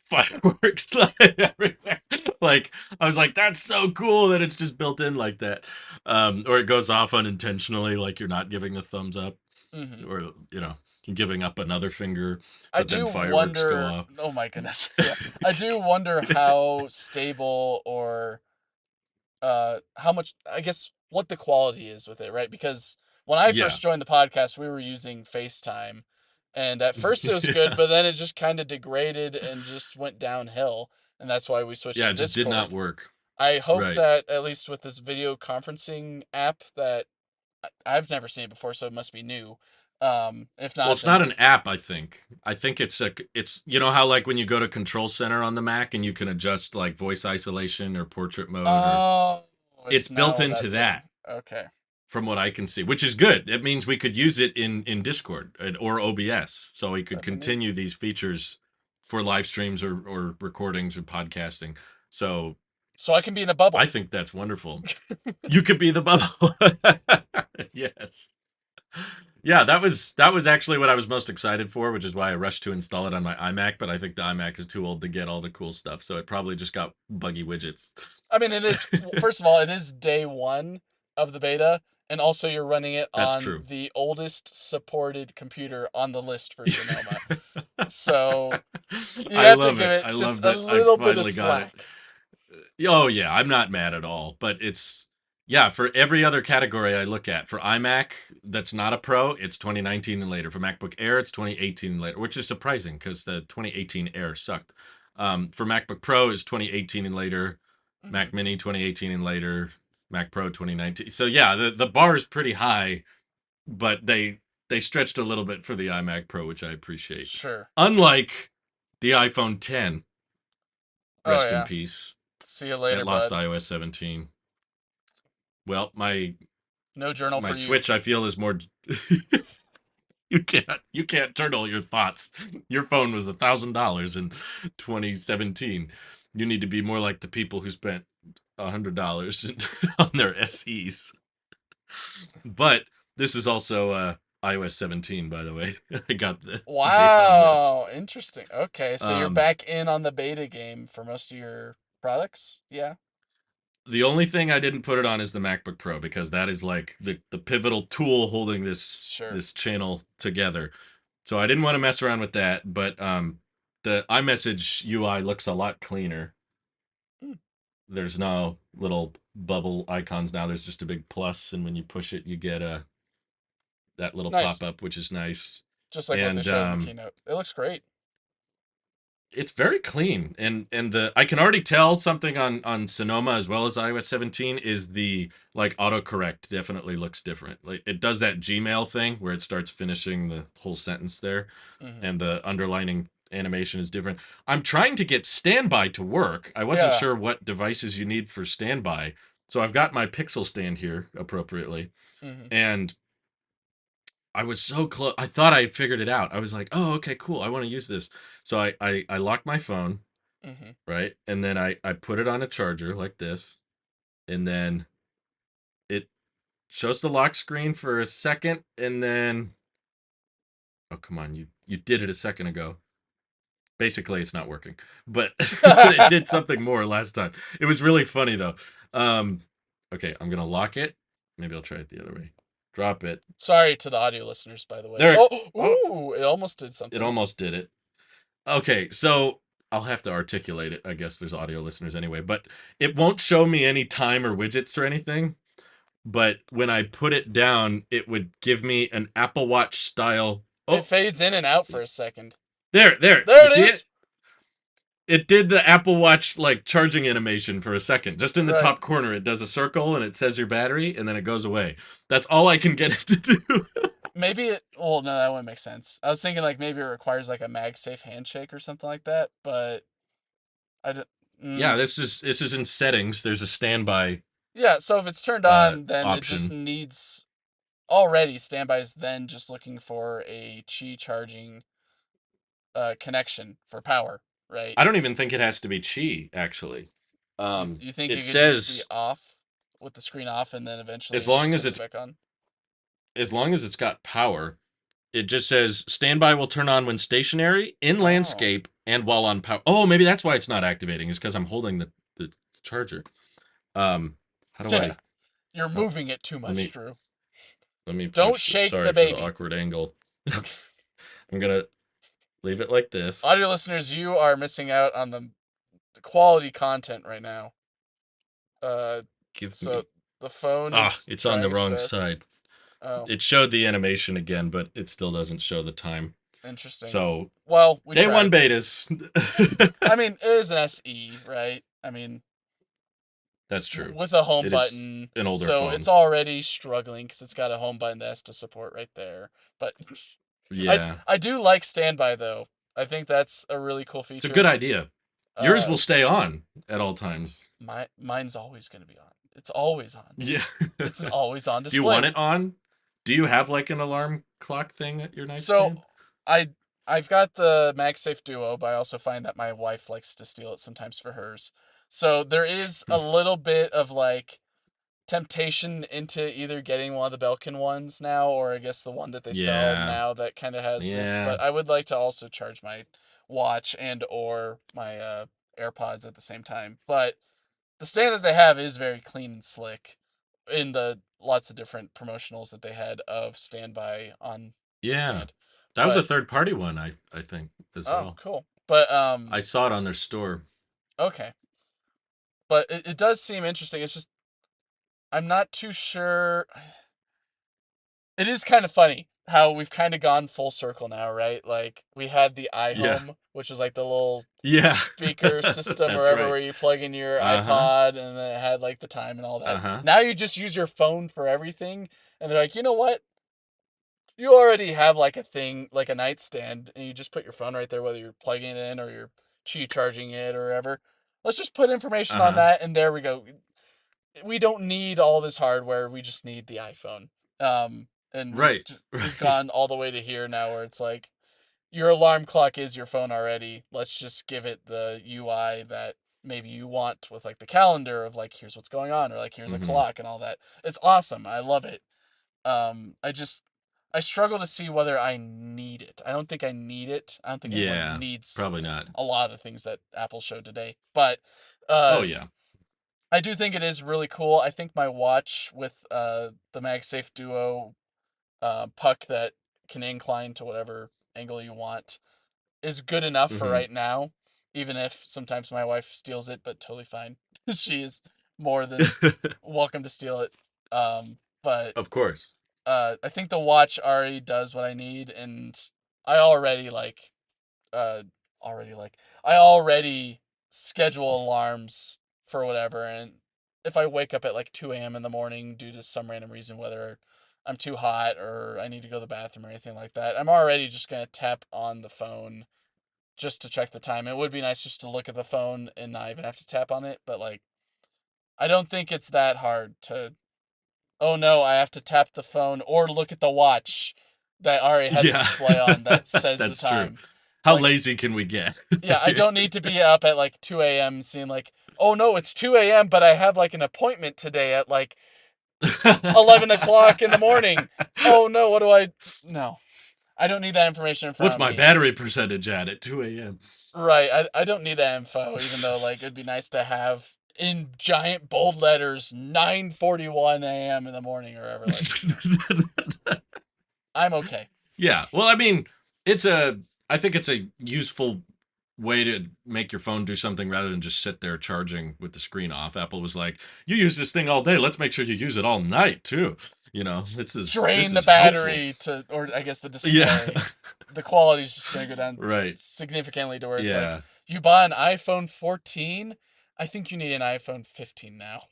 fireworks like everything. Like I was like, that's so cool that it's just built in like that. Or it goes off unintentionally, like you're not giving a thumbs up, Mhm. or giving up another finger, I but then do fireworks go wonder, off. oh my goodness. Yeah. I do wonder how stable or how much, I guess, what the quality is with it, right? Because when I Yeah. first joined the podcast, we were using FaceTime, and at first it was good, Yeah. but then it just kind of degraded and just went downhill, and that's why we switched Yeah, to it just did not Discord. work. I hope Right. that at least with this video conferencing app that I've never seen it before, so it must be new. If Well, not, it's not then an app, I think. I think it's how like when you go to Control Center on the Mac and you can adjust like voice isolation or portrait mode, or oh, it's it's built now into that thing. that Okay, from what I can see, which is good. It means we could use it in Discord or OBS, so we could that'd be neat. continue these features for live streams or recordings or podcasting. So So I can be in a I bubble. think that's wonderful. You could be the bubble. Yes. Yeah, that was actually what I was most excited for, which is why I rushed to install it on my iMac, but I think the iMac is too old to get all the cool stuff, so it probably just got buggy widgets. I mean, it is, first of all, it is day one of the beta, and also you're running it That's on true. the oldest supported computer on the list for Sonoma. So you I have to love give it. it I just love a that I little bit of finally got it. slack. Oh yeah, I'm not mad at all, but yeah, for every other category I look at, for iMac that's not a Pro, it's 2019 and later. For MacBook Air, it's 2018 and later, which is surprising because the 2018 Air sucked. For MacBook Pro, is 2018 and later. Hmm. Mac Mini 2018 and later. Mac Pro 2019. So yeah, the bar is pretty high, but they stretched a little bit for the iMac Pro, which I appreciate. Sure. Unlike the iPhone 10, Oh rest in yeah. peace. See you It later, lost bud. iOS 17. Well, my No journal my for you. Switch I feel is more You can't journal your thoughts. Your phone was $1,000 in 2017. You need to be more like the people who spent $100 on their SEs. But this is also iOS 17, by the way. I got the beta on this. Wow, interesting. Okay, so you're Um, back in on the beta game for most of your products? Yeah. the only thing I didn't put it on is the MacBook Pro because that is like the pivotal tool holding Sure. this channel together. So I didn't want to mess around with that, but the iMessage UI looks a lot cleaner. Hmm. There's no little bubble icons now. There's just a big plus, and when you push it, you get a that little Nice. pop up, which is nice. Just like what they And showed in the keynote. It looks great. it's very clean, and the I can already tell something on Sonoma as well as iOS 17 is the like autocorrect definitely looks different. Like it does that Gmail thing where it starts finishing the whole sentence there, Hmm. and the underlining animation is different. I'm trying to get standby to work. I wasn't Yeah. sure what devices you need for standby, so I've got my Pixel stand here appropriately, Hmm. and I was so close. I thought I had figured it out. I was like, "Oh, okay, cool. I want to use this." So I locked my phone, Hmm. right? And then I put it on a charger like this, and then it shows the lock screen for a second, and then oh come on, you did it a second ago. Basically, it's not working, but it did something more last time. It was really funny though. Um, okay, I'm gonna lock it. Maybe I'll try it the other way. Drop it. Sorry to the audio listeners, by the way. There. Oh, Oh, ooh, it almost did it something. almost did it. Okay, so I'll have to articulate it. I guess there's audio listeners anyway, but it won't show me any time or widgets or anything. But when I put it down, it would give me an Apple Watch style. It Oh, fades in and out for a second. there. There You it see is. it? It did the Apple Watch like charging animation for a second. Just in the Right. top corner, it does a circle and it says your battery, and then it goes away. That's all I can get it to do. Maybe it. Well, no, that wouldn't make sense. I was thinking like maybe it requires like a MagSafe handshake or something like that, but I don't. Yeah, Mm, this is in settings. There's a standby yeah. So if it's turned on, then it just option. needs already standby's then just looking for a Qi charging connection for power, right? I don't even think it has to be Qi, actually. You think It it could just be says off with the screen off and then eventually as it just long as turns it it's back on? got power, it just says standby will turn on when stationary, in Oh, landscape, and while on power. Oh, maybe that's why it's not activating, is because I'm holding the charger. How do yeah. I You're oh, moving it too let much, me Drew. Don't push this. shake the Sorry for the baby. awkward angle. I'm gonna leave it like this. Audio listeners, you are missing out on the quality content right now. Uh, Give so me the phone ah, is it's on the trying its wrong best. side. Oh, It showed the animation again, but it still doesn't show the time. interesting. So Well, we day one tried. betas. I mean, it is an SE, right? I mean, That's true. with a home It is button, an older so it's phone. already struggling because it's got a home button that has to support right there. But I Yeah. I do like standby though. I think that's a really cool It's a feature. good idea. Yours Uh, will stay on at all times. mine's always gonna be on. It's always on. Yeah. It's an always on Do you want display. it on? Do you have like an alarm clock thing at your So nightstand? I I've got the MagSafe Duo, but I also find that my wife likes to steal it sometimes for hers. So there is a little bit of like temptation into either getting one of the Belkin ones now, or I guess the one that they sell Yeah. now that kind of has this. Yeah. But I would like to also charge my watch and or my AirPods at the same time. But the stand that they have is very clean and slick in the lots of different promotionals that they had of standby on the Yeah. stand. That was a But third party one, I think, as oh, well. cool. But I saw it on their store. okay. But it does seem interesting. It's just I'm not too sure. It is kind of funny how we've kind of gone full circle now, right? Like we had the Yeah. iHome, which was like the little Yeah. speaker system or That's whatever right. where you plug in your Uh-huh. iPod and then it had like the time and all that. Uh-huh. Now you just use your phone for everything and they're like, "You know what? You already have like a thing, like a nightstand and you just put your phone right there whether you're plugging it in or you're Qi charging it or whatever. Let's just put information on Uh-huh. that and there we go. We don't need all this hardware. We just need the iPhone." And Right. we've Right. gone all the way to here now, where it's like your alarm clock is your phone already. Let's just give it the UI that maybe you want, with like the calendar of like, here's what's going on, or like here's a Hmm. clock and all that. It's awesome. I love it. I just I struggle to see whether I need it. I don't think I need it. I don't think anyone Yeah, needs probably not. a lot of the things that Apple showed today. But Oh uh yeah. I do think it is really cool. I think my watch with the MagSafe Duo puck that can incline to whatever angle you want is good enough for Hmm. right now, even if sometimes my wife steals it, but totally fine. She is more than welcome to steal it. But Of course. I think the watch already does what I need, and I already like uh already like I already schedule alarms for whatever, and if I wake up at like 2 a.m. in the morning due to some random reason, whether I'm too hot or I need to go to the bathroom or anything like that, I'm already just gonna tap on the phone just to check the time. It would be nice just to look at the phone and not even have to tap on it, but like I don't think it's that hard to, oh no, I have to tap the phone or look at the watch that already has a Yeah. display on that says the That's true. time. How Like, lazy can we get? yeah, I don't need to be up at like 2 a.m. seeing like, oh no, it's 2 a.m., but I have like an appointment today at like 11 o'clock in the morning. Oh no, what do I. No, I don't need that information in front What's of my me. battery percentage at 2 a.m.? Right, I don't need that info, even though like it'd be nice to have in giant bold letters 9:41 a.m. in the morning or whatever. Like, I'm okay. Yeah. Well, I mean, it's a I think it's a useful way to make your phone do something rather than just sit there charging with the screen off. Apple was like, "You use this thing all day. Let's make sure you use it all night, too." This Drain the is helpful. battery to, or I guess the Yeah. display. The quality is just going to go down Right. significantly to where it's like, Yeah. you buy an iPhone 14, I think you need an iPhone 15 now.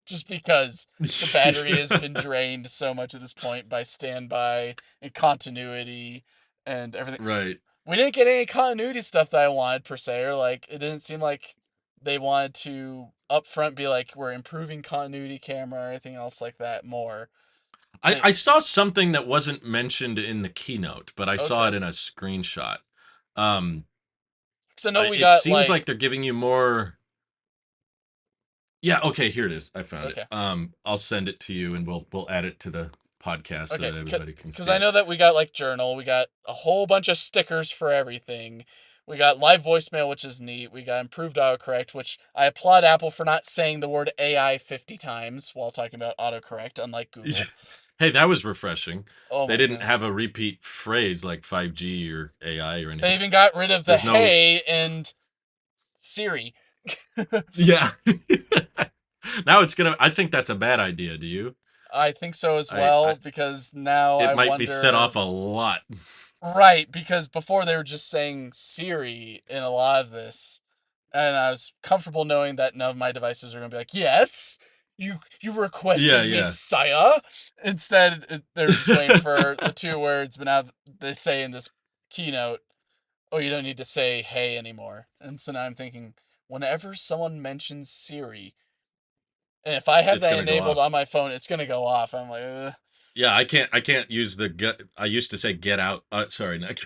Just because the battery has been drained so much at this point by standby and continuity and everything. Right. We didn't get any continuity stuff that I wanted per se, or like it didn't seem like they wanted to upfront be like, we're improving continuity camera or anything else like that more. And I saw something that wasn't mentioned in the keynote, but I saw okay, it in a screenshot. Um, because I know we it got seems like like, they're giving you more. Yeah, okay, here it is. I found it. okay. I'll send it to you and we'll add it to the podcast so Okay, that everybody can because see I it. know that we got like journal, we got a whole bunch of stickers for everything. We got live voicemail, which is neat. We got improved autocorrect, which I applaud Apple for not saying the word AI 50 times while talking about autocorrect, unlike Google. Hey, that was refreshing. Oh They my didn't goodness. have a repeat phrase like 5G or AI or They anything. even got rid of the There's no hey and Siri. Yeah. Now it's gonna I think that's a bad idea, do you? I think so as I well, because now it I might be set off wonder. a lot. Right, because before they were just saying Siri in a lot of this, and I was comfortable knowing that none of my devices are going to be like, "Yes, you Yeah, requested yeah. Messiah." Instead, they're just waiting for the two words, but now they say in this keynote, "Oh, you don't need to say hey anymore." And so now I'm thinking, whenever someone mentions Siri, and if I have It's that gonna go enabled off. on my phone, it's going to go off. I'm like, ugh. Yeah, I can't use the get. I used to say get out. Sorry, Nick.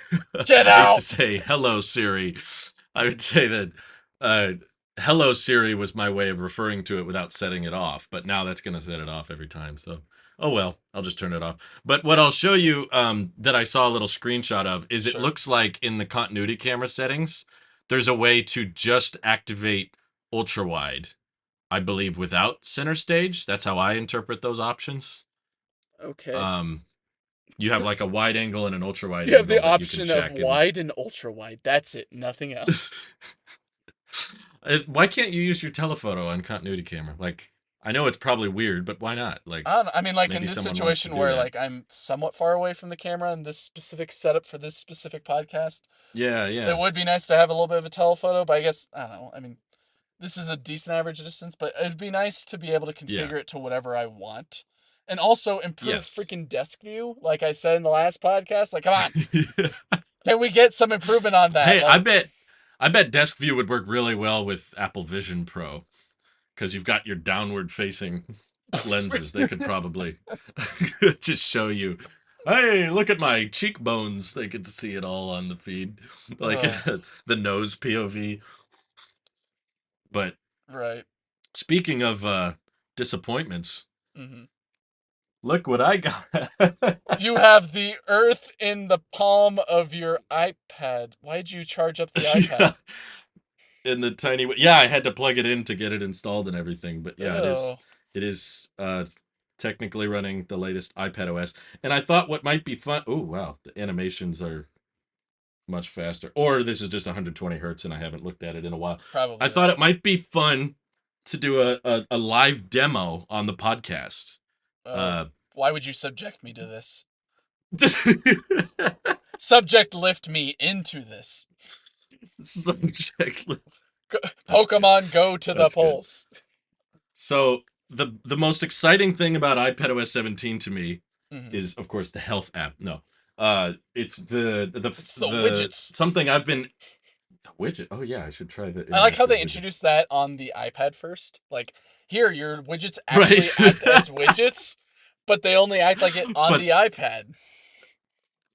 Get I used to out! say hello Siri. I would say that uh, hello Siri was my way of referring to it without setting it off. But now that's gonna set it off every time. So oh well, I'll just turn it off. But what I'll show you that I saw a little screenshot of is it Sure. looks like in the continuity camera settings, there's a way to just activate ultra wide. I believe without center stage. That's how I interpret those options. Okay. Um, you have like a wide angle and an ultra wide You have angle the that you can option of check. And wide and ultra wide. That's it. Nothing else. why can't you use your telephoto on continuity camera? Like, I know it's probably weird, but why not? Like, I don't know. I mean, like in maybe this someone wants to situation do where that. like I'm somewhat far away from the camera in this specific setup for this specific podcast, Yeah, it yeah, would be nice to have a little bit of a telephoto. But I guess I don't know. I mean, this is a decent average distance, but it'd be nice to be able to yeah. configure it to whatever I want, and also improve Yes. freaking desk view. Like I said in the last podcast, like come on, can we get some improvement on that? Hey, Like, I bet Desk View would work really well with Apple Vision Pro because you've got your downward facing lenses. They could probably just show you. Hey, look at my cheekbones. They get to see it all on the feed, like Oh, the nose POV. But right. speaking of disappointments, Hmm. look what I got. You have the Earth in the palm of your iPad. Why'd you charge up the iPad? Yeah, in the tiny way. Yeah, I had to plug it in to get it installed and everything. But yeah, Oh, it is technically running the latest iPadOS. And I thought what might be fun. Oh wow, the animations are much faster. Or this is just 120 hertz, and I haven't looked at it in a while. I probably thought that. it might be fun to do a live demo on the podcast. Oh, Uh, why would you subject me to this? Subject lift me into this. subject. Go, That's good. Pokemon go to the That's good. polls. So the most exciting thing about iPadOS 17 to me Hmm. is, of course, the health app. No, it's It's the the widgets. something I've been the widget. Oh yeah, I should try the I like how interactive they widgets. introduced that on the iPad first. Like, here, your widgets Right, actually act as widgets, but they only act like it on but the iPad.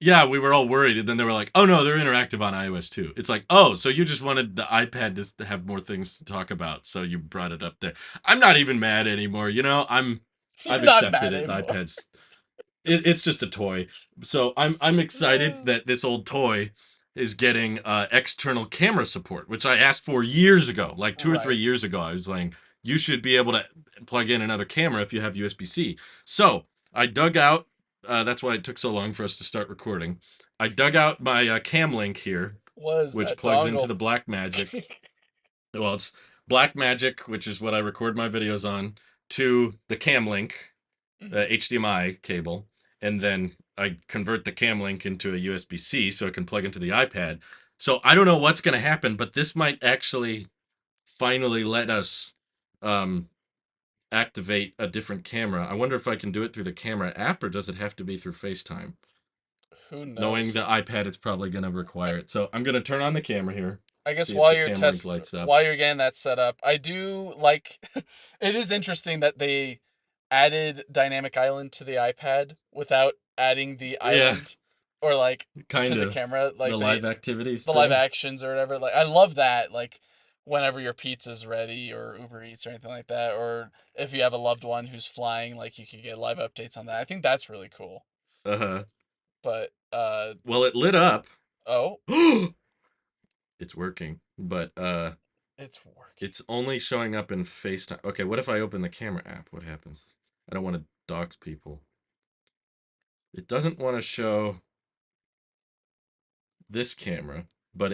yeah, we were all worried, and then they were like, "Oh no, they're interactive on iOS too." It's like, "Oh, so you just wanted the iPad to have more things to talk about, so you brought it up there." I'm not even mad anymore. I've You're not accepted mad it. The anymore. iPad's it's just a toy. So I'm excited that this old toy is getting external camera support, which I asked for years ago, like 2 or 3 Right. years ago. I was like, you should be able to plug in another camera if you have USB-C. So I dug out. That's why it took so long for us to start recording. I dug out my cam link here, What is which that plugs into dongle? the Blackmagic. Well, it's Blackmagic, which is what I record my videos on, to the cam link, Mhm. HDMI cable, and then I convert the cam link into a USB C so it can plug into the iPad. So I don't know what's going to happen, but this might actually finally let us um, activate a different camera. I wonder if I can do it through the camera app or does it have to be through FaceTime? Who Knowing knows? the iPad, it's probably going to I, require it. So I'm going to turn on the camera here, I guess see if the cam link lights up. while you're getting that set up, I do like it is interesting that they added Dynamic Island to the iPad without adding the Yeah, island or like to kind the of. camera, like The live activities the live thing. actions or whatever. Like I love that. Like whenever your pizza's ready or Uber Eats or anything like that, or if you have a loved one who's flying, like you could get live updates on that. I think that's really cool. Uh huh. But Well, it lit up. oh, It's working, but it's working. it's only showing up in FaceTime. Okay, what if I open the camera app? What happens? I don't want to dox people. It doesn't want to show this camera, but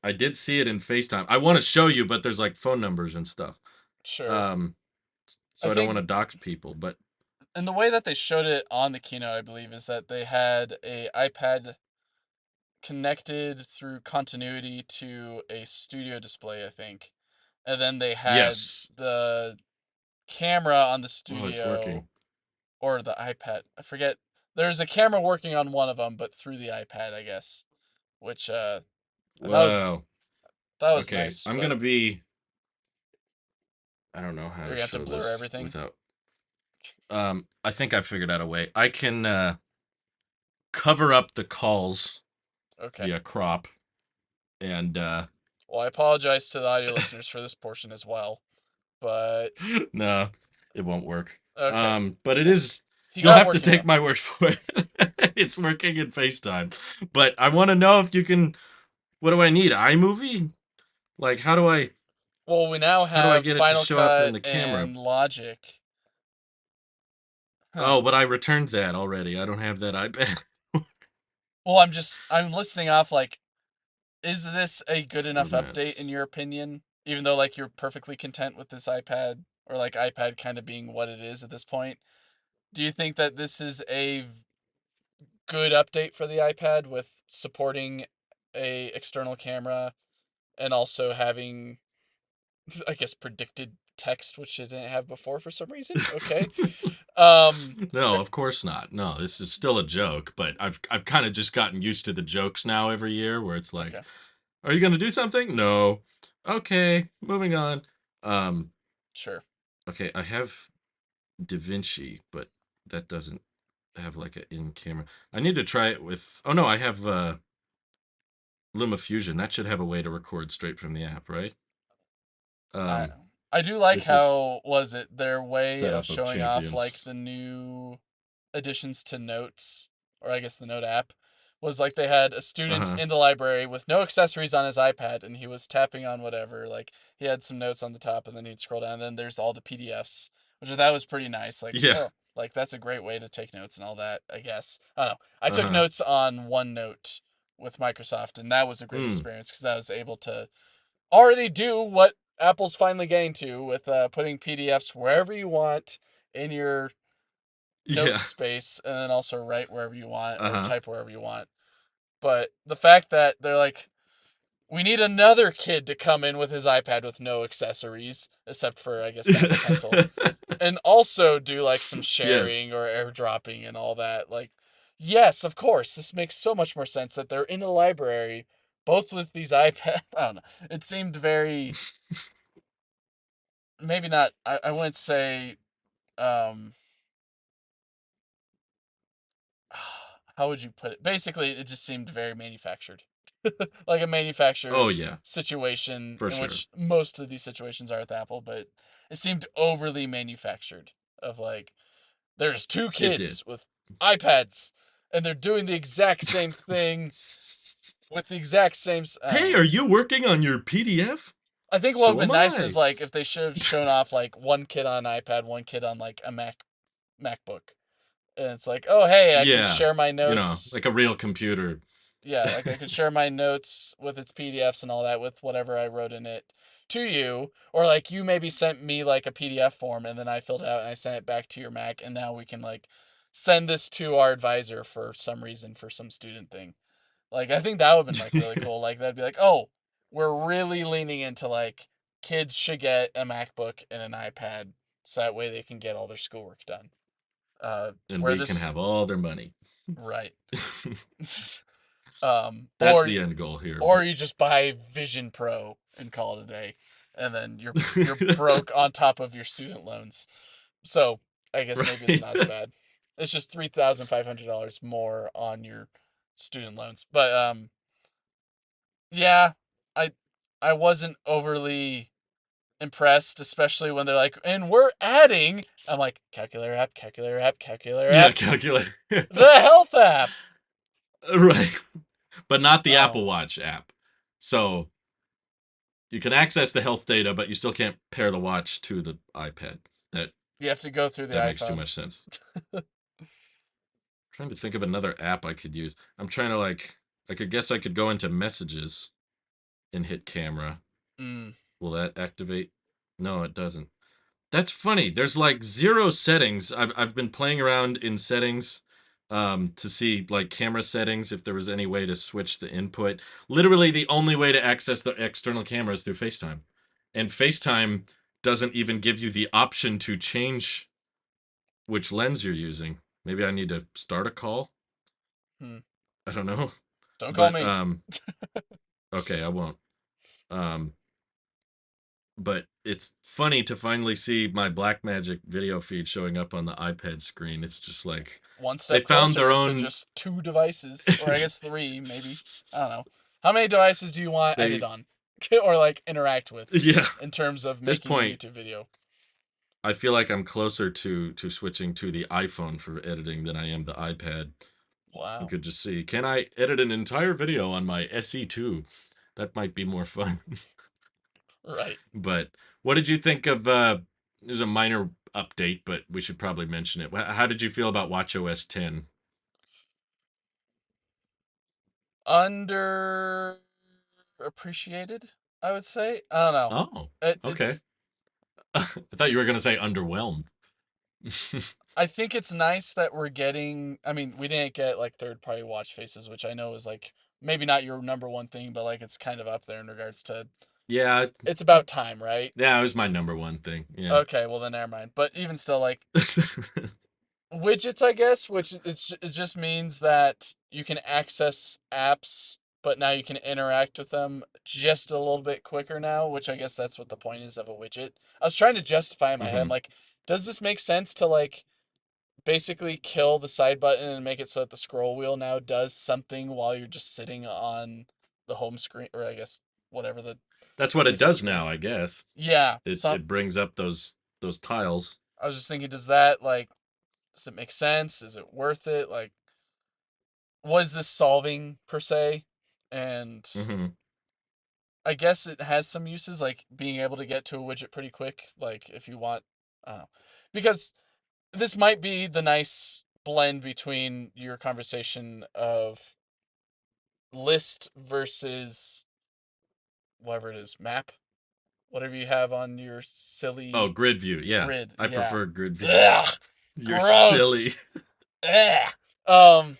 I did see it in FaceTime. I want to show you, but there's like phone numbers and stuff. Sure. Um, I so I don't want think to dox people, but and the way that they showed it on the keynote, I believe, is that they had a iPad connected through continuity to a studio display, I think. And then they had yes. the camera on the Oh, it's studio working. or the iPad. I forget. There's a camera working on one of them, but through the iPad, I guess. Which I Wow. thought was Okay, nice, I'm but gonna be. I don't know how you're to gonna have to show blur this everything. without. I think I figured out a way. I can cover up the calls Okay. via crop and Well, I apologize to the audio listeners for this portion as well, but no, it won't work. okay. But it Well, is. you You'll got it have to working take though. my word for it. It's working in FaceTime. But I want to know if you can. What do I need? iMovie? Like, Well, we now how do I have get it to Final show up in Cut the camera? and Logic. Huh. Oh, but I returned that already. I don't have that iPad Well, I'm listening off like, is this a good enough update in formats. your opinion? Even though like you're perfectly content with this iPad or like iPad kind of being what it is at this point, do you think that this is a good update for the iPad with supporting a external camera and also having I guess predicted text which it didn't have before for some reason? Okay. Um No, of course not. No, this is still a joke, but I've kind of just gotten used to the jokes now every year where it's like, okay. "Are you going to do something?" "No." "Okay, moving on." Um Sure. okay, I have Da Vinci, but that doesn't. have like an in camera. I need to try it with. Oh no, I have LumaFusion. That should have a way to record straight from the app, right? I Um, I do like this is how was it their way of setup of showing off like champions. the new additions to Notes, or I guess the Note app, was like they had a Uh student huh. in the library with no accessories on his iPad, and he was tapping on whatever. Like he had some notes on the top, and then he'd scroll down, and then there's all the PDFs, which I thought was pretty nice. Like, Yeah. oh, like that's a great way to take notes and all that. I guess I don't know. I Uh took huh. notes on OneNote with Microsoft, and that was a great Mm. experience because I was able to already do what Apple's finally getting to with putting PDFs wherever you want in your note Yeah. space, and then also write wherever you want Uh or huh. type wherever you want. But the fact that they're like, we need another kid to come in with his iPad with no accessories, except for, I guess, the Apple Pencil, and also do like some Yes. sharing or airdropping and all that. Like, yes, of course, this makes so much more sense that they're in a library, both with these iPads. I don't know. It seemed very, maybe not, I wouldn't say, um, how would you put it? Basically, it just seemed very manufactured. Like a Oh manufactured yeah, situation for in sure. which most of these situations are with Apple, but it seemed overly manufactured. Of like, there's two It did. kids with iPads and they're doing the exact same thing with the exact same. I don't Hey, know. are you working on your PDF? I think what would have So been am nice is I. like if they should have shown off like one kid on an iPad, one kid on like a MacBook, and it's like, oh hey, I can Yeah, share my you know, notes. like a real computer. Yeah, like I could share my notes with its PDFs and all that with whatever I wrote in it to you, or like you maybe sent me like a PDF form and then I filled it out and I sent it back to your Mac, and now we can like send this to our advisor for some reason for some student thing. Like I think that would have been like really cool. Like that'd be like, oh, we're really leaning into like kids should get a MacBook and an iPad so that way they can get all their schoolwork done. And Where we can this have all their money. right. That's Or the end goal here, or but you just buy Vision Pro and call it a day, and then you're broke on top of your student loans. So I guess maybe it's right. not as bad. It's just $3,500 more on your student loans. But yeah, I I wasn't overly impressed, especially when they're like, and we're adding. I'm like, calculator app, calculator app, calculator Yeah, app, calculator. the health app. Right. But not the Oh, Apple Watch app. So you can access the health data, but you still can't pair the watch to the iPad. That you have to go through the that makes too iPhone. much sense. Trying to think of another app I could use. I'm trying to like I could guess I could go into messages and hit camera. Mm. Will that activate? No, it doesn't. That's funny. There's like zero settings. I've been playing around in settings to see like camera settings if there was any way to switch the input. Literally the only way to access the external camera is through FaceTime. And FaceTime doesn't even give you the option to change which lens you're using. Maybe I need to start a call. Hmm. I don't know. Don't call But me. okay, I won't. Um but it's funny to finally see my Blackmagic video feed showing up on the iPad screen. It's just like One they step found their closer to own. just two devices, or I guess three, maybe. I don't know. How many devices do you want edit They on, or like interact with, yeah. in terms of At this making a point, YouTube video? I feel like I'm closer to switching to the iPhone for editing than I am the iPad. We Wow. could just see, can I edit an entire video on my SE2? That might be more fun. Right. But what did you think of there's a minor update, but we should probably mention it. How did you feel about watchOS 10? Under appreciated, I would say. I don't know. Oh, okay. It's. I thought you were going to say underwhelmed. I think it's nice that we're getting. I mean, we didn't get like third party watch faces, which I know is like maybe not your number one thing, but like it's kind of up there in regards to. Yeah, It's about time, right? yeah, it was my number one thing. Yeah. Okay, well then never mind. But even still, like widgets, I guess, which it just means that you can access apps, but now you can interact with them just a little bit quicker now, which I guess that's what the point is of a widget. I was trying to justify in my head. I'm hmm like, does this make sense to like basically kill the side button and make it so that the scroll wheel now does something while you're just sitting on the home screen, or I guess whatever That's what it default does screen. now, I guess. Yeah, It so it brings up those tiles. I was just thinking, does that like, does it make sense? Is it worth it? Like, was this solving per se? And Hmm. I guess it has some uses, like being able to get to a widget pretty quick, like if you want, I don't know, because this might be the nice blend between your conversation of list versus whatever it is, map, whatever you have on your Oh, silly grid view. Yeah, grid. I Yeah. prefer grid view. Ugh, You're silly. gross. Ugh. Um,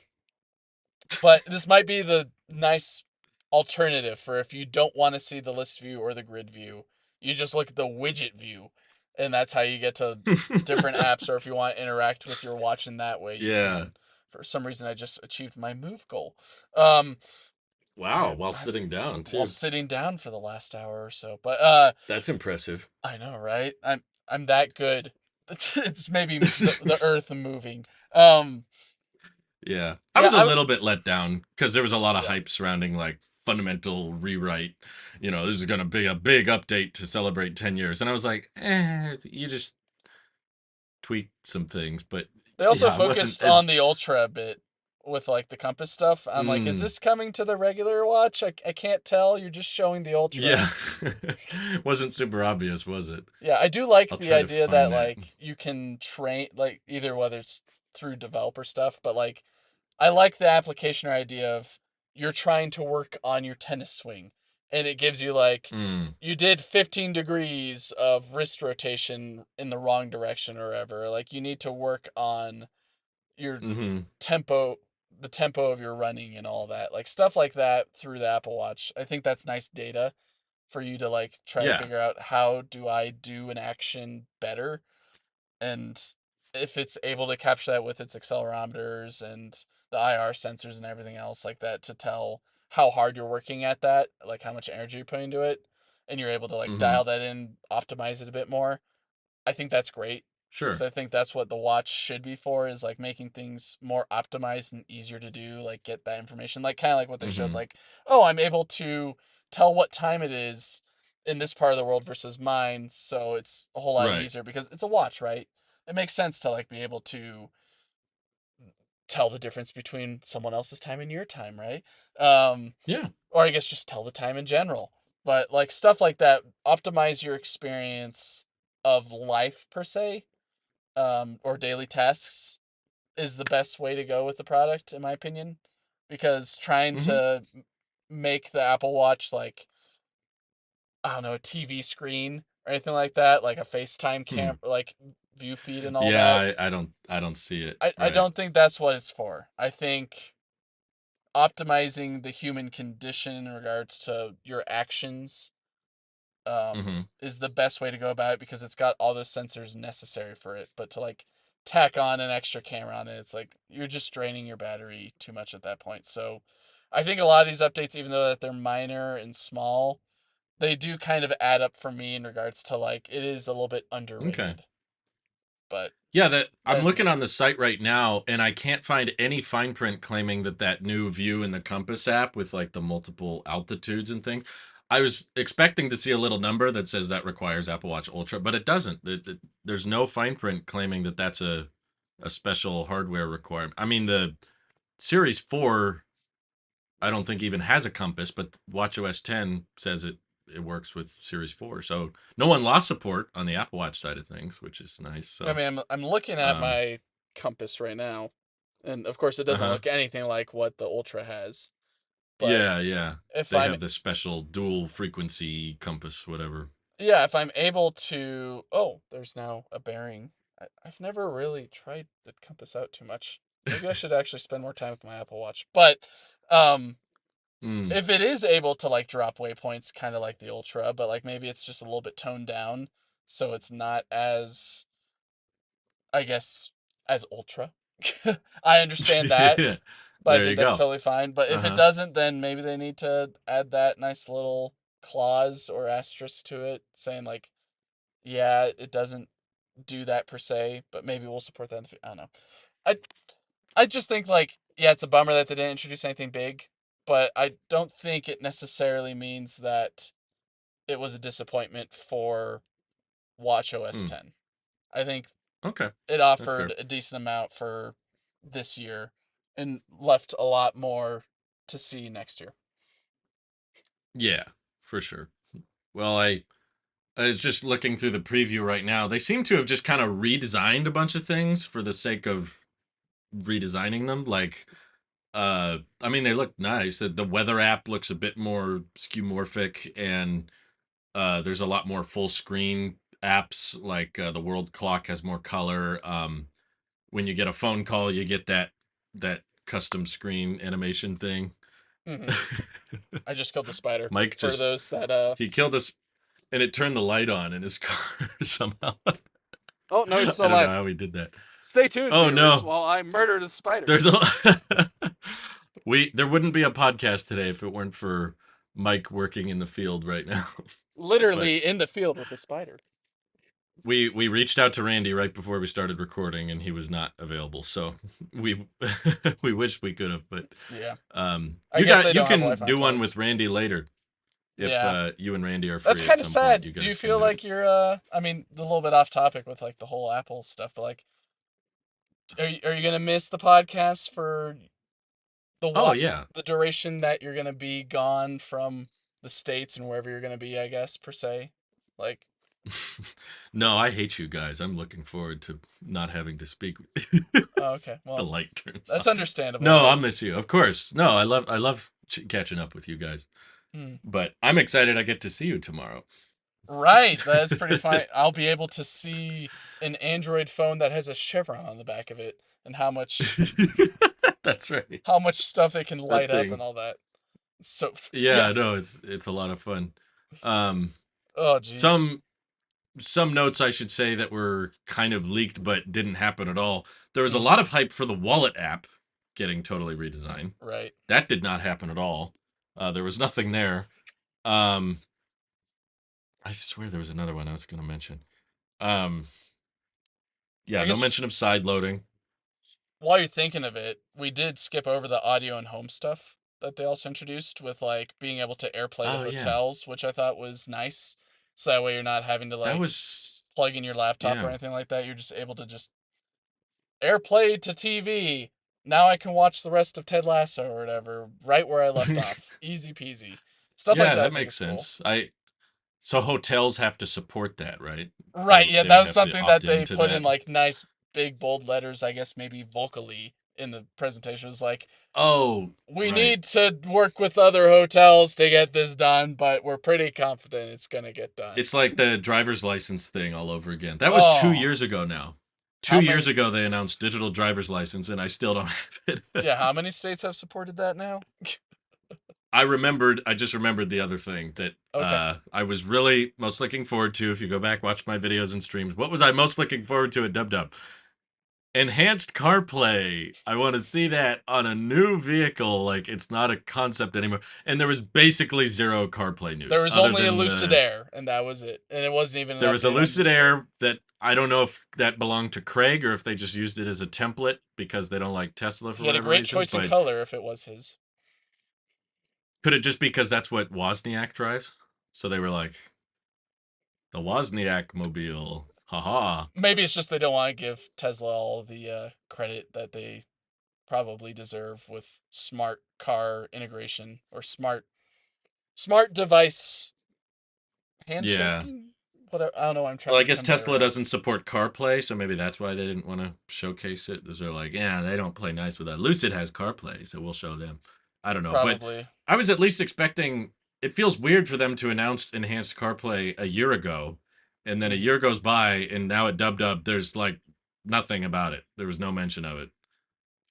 but this might be the nice alternative for if you don't want to see the list view or the grid view. You just look at the widget view, and that's how you get to different apps. Or if you want to interact with your watch in that way, you Yeah. can. For some reason, I just achieved my move goal. Um, Wow, while I, sitting down while too. sitting down for the last hour or so. But That's impressive. I know, right? I'm that good. It's maybe the earth moving. Um, Yeah. I yeah, was a little bit let down because there was a lot of yeah. hype surrounding like fundamental rewrite. This is going to be a big update to celebrate 10 years. And I was like, you just tweak some things. But They also yeah, I wasn't focused as. on the Ultra a bit with like the compass stuff. I'm like, is Mm, this coming to the regular watch? I can't tell. You're just showing the Ultra. yeah. Wasn't super obvious, was it? Yeah, I do like I'll the try to idea find that that. like you can train like either whether it's through developer stuff, but like I like the application or idea of you're trying to work on your tennis swing and it gives you like Mm, you did 15 degrees of wrist rotation in the wrong direction or whatever. Like you need to work on your mm-hmm. tempo, the tempo of your running and all that. Like stuff like that through the Apple Watch. I think that's nice data for you to like try to Yeah. figure out how do I do an action better, and if it's able to capture that with its accelerometers and the IR sensors and everything else like that to tell how hard you're working at that, like how much energy you're putting into it, and you're able to like Mm-hmm. dial that in, optimize it a bit more. I think that's great because Sure. I think that's what the watch should be for, is like making things more optimized and easier to do, like get that information, like kind of like what they showed, Mm-hmm. like, oh, I'm able to tell what time it is in this part of the world versus mine, so it's a whole lot Right. easier because it's a watch, right? It makes sense to like be able to tell the difference between someone else's time and your time, right? um Yeah. or I guess just tell the time in general, but like stuff like that, optimize your experience of life per se, or daily tasks, is the best way to go with the product, in my opinion. Because trying Mm-hmm. to make the Apple Watch like, I don't know, a TV screen or anything like that, like a FaceTime Hmm. like view feed and all Yeah, that, I don't see it. I Right. don't think that's what it's for. I think optimizing the human condition in regards to your actions, Mm-hmm. is the best way to go about it because it's got all those sensors necessary for it. But to like tack on an extra camera on it, it's like you're just draining your battery too much at that point. So I think a lot of these updates, even though that they're minor and small, they do kind of add up for me in regards to like it is a little bit Okay. underrated. But Yeah, that that I'm is me. looking on the site right now and I can't find any fine print claiming that new view in the Compass app with like the multiple altitudes and things. I was expecting to see a little number that says that requires Apple Watch Ultra, but it doesn't. There's no fine print claiming that that's a special hardware requirement. I mean, the Series 4 I don't think even has a compass, but watchOS 10 says it works with Series 4. So no one lost support on the Apple Watch side of things, which is nice. I So mean, I'm looking at um my compass right now, and of course, it doesn't uh-huh. look anything like what the Ultra has. But Yeah, yeah. if They I'm have this special dual frequency compass, whatever. yeah, if I'm able to, oh, there's now a bearing. I've never really tried the compass out too much. Maybe I should actually spend more time with my Apple Watch. But um, Mm, if it is able to like drop waypoints, kind of like the Ultra, but like maybe it's just a little bit toned down, so it's not as, I guess, as Ultra. I understand that, yeah. but I There think you that's go. totally fine. But if it Uh-huh. doesn't, then maybe they need to add that nice little clause or asterisk to it saying like, yeah, it doesn't do that per se, but maybe we'll support that in the future. I don't know. I I just think like yeah, it's a bummer that they didn't introduce anything big, but I don't think it necessarily means that it was a disappointment for watchOS Hmm. 10. I think Okay. it That's offered fair. a decent amount for this year and left a lot more to see next year. Yeah, for sure. Well, I was just looking through the preview right now. They seem to have just kind of redesigned a bunch of things for the sake of redesigning them. Like, I mean, they look nice. The weather app looks a bit more skeuomorphic, and there's a lot more full screen apps. Like the world clock has more color. When you get a phone call, you get that custom screen animation thing. Mm-hmm. I just killed the spider. Mike For just those that he killed us, and it turned the light on in his car somehow. Oh no, he's still I don't know alive. how he did that. Stay tuned, Oh viewers, no, while I murder the spider. there's a we there wouldn't be a podcast today if it weren't for Mike working in the field right now. But Literally in the field with the spider. we reached out to Randy right before we started recording, and he was not available. So we we wish we could have, but Yeah. I you guess they you don't have can Wi-Fi do one with points. Randy later if Yeah. you and Randy are That's free at kind of some point. sad. You Do you guys can feel do it. like you're I mean, a little bit off topic with like the whole Apple stuff, but like are you going to miss the podcast for Oh yeah. the duration that you're going to be gone from the States and wherever you're going to be, I guess, per se? Like, No, I hate you guys. I'm looking forward to not having to speak. oh, okay. The Well, light turns that's off. understandable, No, but I'll miss you. Of course. No, I love catching up with you guys. hmm. But I'm excited I get to see you tomorrow. Right, that's pretty fine. I'll be able to see an Android phone that has a chevron on the back of it and That's right. how much stuff it can That light up and thing. all that. So yeah. Yeah, no, it's a lot of fun. Um Oh jeez. some some notes I should say that were kind of leaked but didn't happen at all. There was a Hmm. lot of hype for the wallet app getting totally redesigned. Right. That did not happen at all. There was nothing there. Um, I swear there was another one I was going to mention. Um, yeah, I no guess mention of side loading. while you're thinking of it, we did skip over the audio and home stuff that they also introduced with like being able to AirPlay to Oh yeah, hotels, which I thought was nice. So that way you're not having to that like was plug in your laptop or yeah. anything like that. You're just able to just AirPlay to TV. Now I can watch the rest of Ted Lasso or whatever right where I left off. Easy peasy. Stuff like Yeah, that I that think makes is cool. sense. I So hotels have to support that, right? Right, yeah, They that would was have to something opt that they into put in that. like nice big bold letters, I guess maybe vocally in the presentation. It was like, Oh, we right. need to work with other hotels to get this done, but we're pretty confident it's gonna get done. It's like the driver's license thing all over again. That was two Oh, years ago now. how 2 years many? ago they announced digital driver's license, and I still don't have it. Yeah, how many states have supported that now? I just remembered the other thing that Okay. I was really most looking forward to. If you go back, watch my videos and streams, what was I most looking forward to at Dub Dub? Enhanced CarPlay. I want to see that on a new vehicle. Like it's not a concept anymore. And there was basically zero CarPlay There news was other only a than Lucid Air, and that was it. And it wasn't even an there was a update on Lucid display. Air that I don't know if that belonged to Craig or if they just used it as a template because they don't like Tesla for He had a whatever great reason. choice in But color if it was his. could it just because that's what Wozniak drives? So they were like, the Wozniak mobile. Haha. Maybe it's just they don't want to give Tesla all the credit that they probably deserve with smart car integration or smart device Yeah. handshaking. Whatever. I don't know what I'm Well, trying I to guess convey Tesla right now. doesn't support CarPlay, so maybe that's why they didn't want to showcase it. Because they're like, yeah, they don't play nice with that. Lucid has CarPlay, so we'll show them. I don't know, but Probably. I was at least expecting. It feels weird for them to announce enhanced CarPlay a year ago, and then a Hmm. year goes by, and now at Dub Dub, there's like nothing about it. There was no mention of it.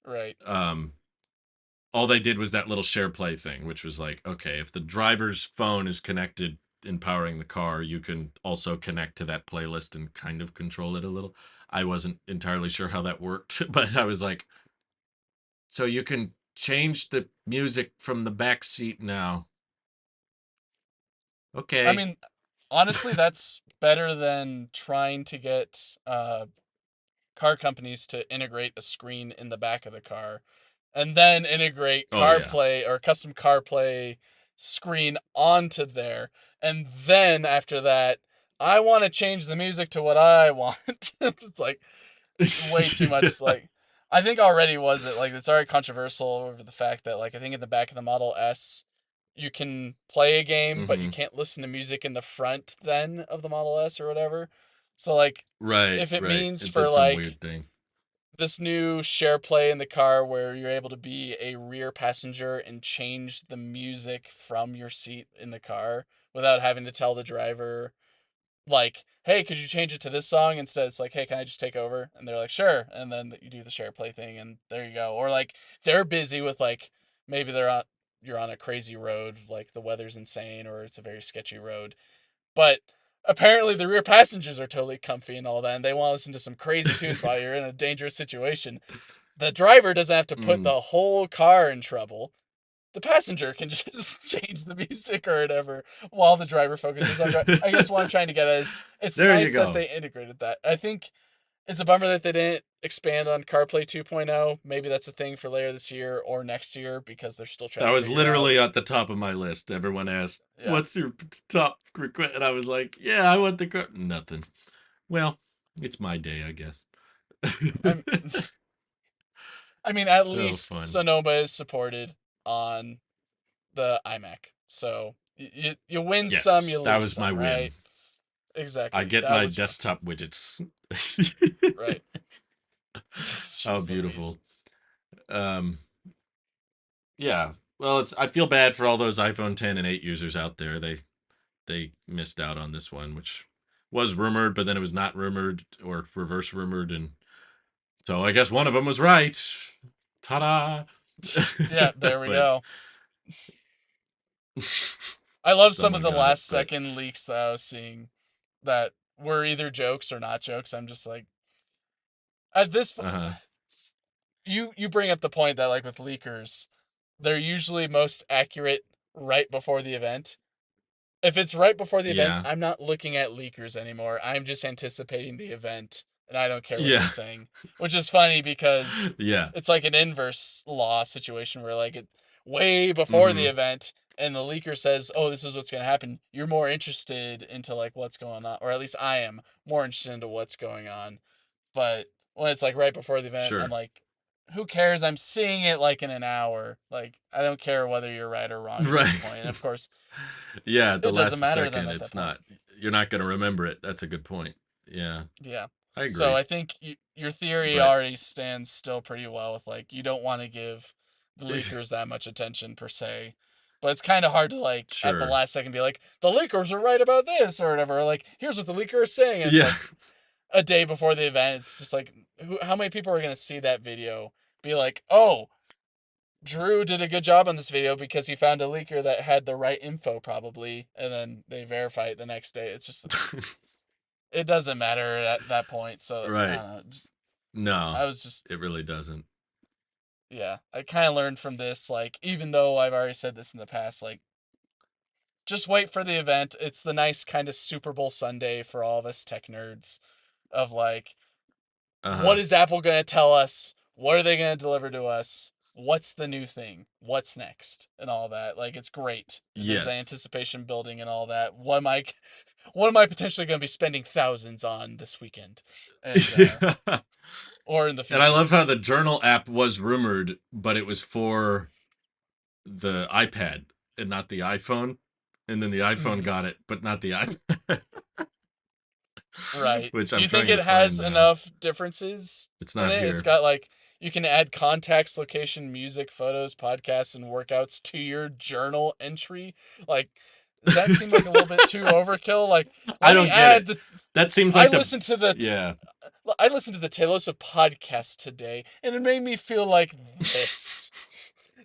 Right. Um, all they did was that little share play thing, which was like, okay, if the driver's phone is connected and powering the car, you can also connect to that playlist and kind of control it a little. I wasn't entirely sure how that worked, but I was like, so you can change the music from the back seat now. I Okay. mean, honestly, that's better than trying to get car companies to integrate a screen in the back of the car and then integrate Oh yeah. CarPlay or custom CarPlay screen onto there. And then after that, I want to change the music to what I want. It's like way too much. Like, I think already was it like it's already controversial over the fact that like I think in the back of the Model S you can play a game but you Mm-hmm. can't listen to music in the front then of the Model S or whatever. So like Right, if it right. means It for did some like weird thing. this new share play in the car where you're able to be a rear passenger and change the music from your seat in the car without having to tell the driver like, hey, could you change it to this song? Instead, it's like, hey, can I just take over? And they're like, sure. And then you do the share play thing, and there you go. Or like they're busy with like maybe you're on a crazy road, like the weather's insane, or it's a very sketchy road. But apparently the rear passengers are totally comfy and all that, and they want to listen to some crazy tunes while you're in a dangerous situation. The driver doesn't have to put Mm. the whole car in trouble. The passenger can just change the music or whatever while the driver focuses on driving. I guess what I'm trying to get at is it's There you nice that go. they integrated that. I think it's a bummer that they didn't expand on CarPlay 2.0. Maybe that's a thing for later this year or next year because they're still trying That to was figure out. literally at the top of my list. Everyone asked, Yeah, "What's your top request?" And I was like, "Yeah, I want the nothing." Well, it's my day, I guess. I'm. I mean, at Oh, least fun. Sonoma is supported on the iMac, so you win some, you Yes, that lose was my some, win. right? I Exactly. get That my was desktop widgets. right. Oh, Jeez Louise. beautiful. Um, yeah. Well, it's I feel bad for all those iPhone 10 and 8 users out there. They missed out on this one, which was rumored, but then it was not rumored or reverse rumored, and so I guess one of them was right. Ta-da! Yeah, there we But go. I love some of someone the got it. last But second leaks that I was seeing that were either jokes or not jokes. I'm just like, at this uh-huh. you bring up the point that like with leakers, they're usually most accurate right before the event. If it's right before the event, Yeah. I'm not looking at leakers anymore. I'm just anticipating the event and I don't care what they're Yeah. saying. Which is funny because Yeah. it's like an inverse law situation where like it way before the Mm-hmm. event and the leaker says, "Oh, this is what's going to happen." You're more interested into like what's going on, or at least I am more interested into what's going on. But when it's like right before the event, I'm Sure. like, who cares? I'm seeing it like in an hour. Like I don't care whether you're right or wrong at this Right. point. And of course, Yeah, the it doesn't last matter to them second at that it's point. not you're not going to remember it. That's a good point. Yeah. Yeah. I So agree. I think your theory But already stands still pretty well with like you don't want to give the leakers that much attention per se. But it's kind of hard to like at the sure. last second be like the leakers are right about this or whatever. Or, like here's what the leaker is saying. And it's Yeah. like a day before the event. It's just like how many people are gonna see that video? Be like, oh, Drew did a good job on this video because he found a leaker that had the right info probably, and then they verify it the next day. It's just it doesn't matter at that point. So I Right. don't know. Just, No. I was just It really doesn't. yeah. I kind of learned from this. Like even though I've already said this in the past, like just wait for the event. It's the nice kind of Super Bowl Sunday for all of us tech nerds. Of like, what Uh-huh. is Apple gonna tell us? What are they gonna deliver to us? What's the new thing? What's next? And all that. Like it's great. There's Yes. anticipation building and all that. What am I potentially gonna be spending thousands on this weekend? And Yeah. or in the And I future. love how the journal app was rumored, but it was for the iPad and not the iPhone. And then the iPhone Mm-hmm. got it, but not the iPad. Right. Which Do I'm you think trying it to has find now. enough differences It's in not it? It's here. got like you can add contacts, location, music, photos, podcasts, and workouts to your journal entry. Like, does that seem like a little bit too overkill? Like, I let me don't get add it. the. That seems I like the listened to the. yeah. I listened to the Taylor Swift podcast today, and it made me feel like this.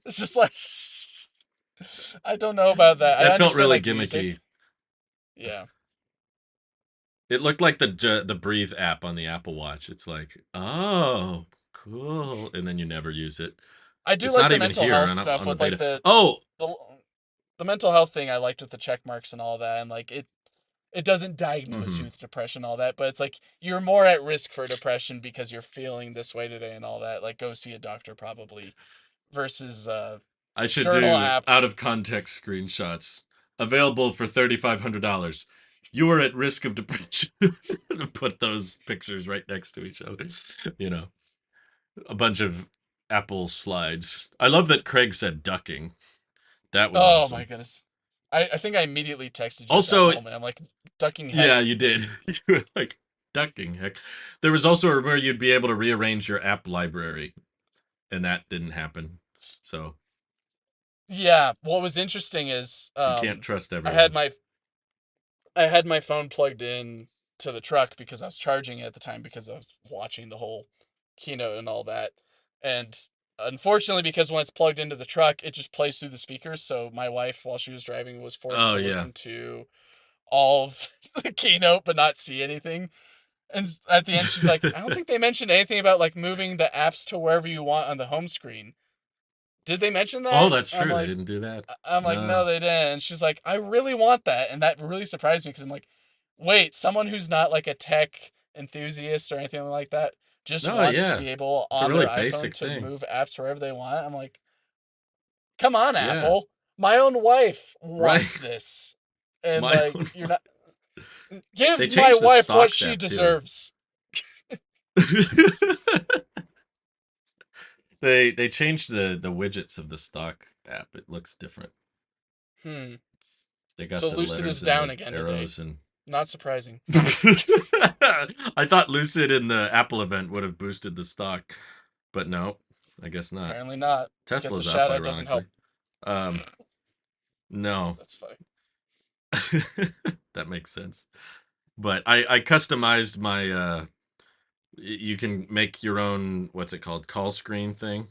It's just like I don't know about that. I That felt understand really like music. gimmicky. Yeah. It looked like the Breathe app on the Apple Watch. It's like, oh, cool, and then you never use it. I do It's like not the even mental here health on stuff the with like beta. Oh, the the mental health thing I liked with the check marks and all that, and like it doesn't diagnose you Mm-hmm. with depression, all that, but it's like you're more at risk for depression because you're feeling this way today and all that. Like, go see a doctor probably versus I should journal do app. out of context screenshots. Available for $3,500. You are at risk of depression. Put those pictures right next to each other. You know, a bunch of Apple slides. I love that Craig said ducking. That was Oh my awesome. goodness. I think I immediately texted you at that Also, moment. I'm like, ducking yeah, heck. you did. You were like ducking. Heck, there was also a rumor you'd be able to rearrange your app library, and that didn't happen. So Yeah, what was interesting is you can't trust I had everyone. my I had my phone plugged in to the truck because I was charging it at the time because I was watching the whole keynote and all that. And unfortunately, because when it's plugged into the truck, it just plays through the speakers. So my wife, while she was driving, was forced Oh to yeah. listen to all of the keynote but not see anything. And at the end, she's like, I don't think they mentioned anything about like moving the apps to wherever you want on the home screen. Did they mention Oh, that? that's true. They didn't do that. I'm like, no, No. they didn't. And she's like, I really want that. And that really surprised me because I'm like, wait, someone who's not like a tech enthusiast or anything like that just No, wants to yeah. be able It's a on their really iPhone basic to thing. move apps wherever they want. I'm like, come on, Yeah. Apple. My own wife Right. wants this. And My like, own. you're not, They give my changed the wife what stocks she app too. deserves. They changed the widgets of the stock app. It looks different. Hmm. They got So the Lucid is letters and down the again today. arrows and Not surprising. I thought Lucid in the Apple event would have boosted the stock, but no, I guess not. Apparently not. Guess a Tesla's up, shout out doesn't help. ironically. Um, no, That's funny. that makes sense. But I customized my you can make your own what's it called call screen thing.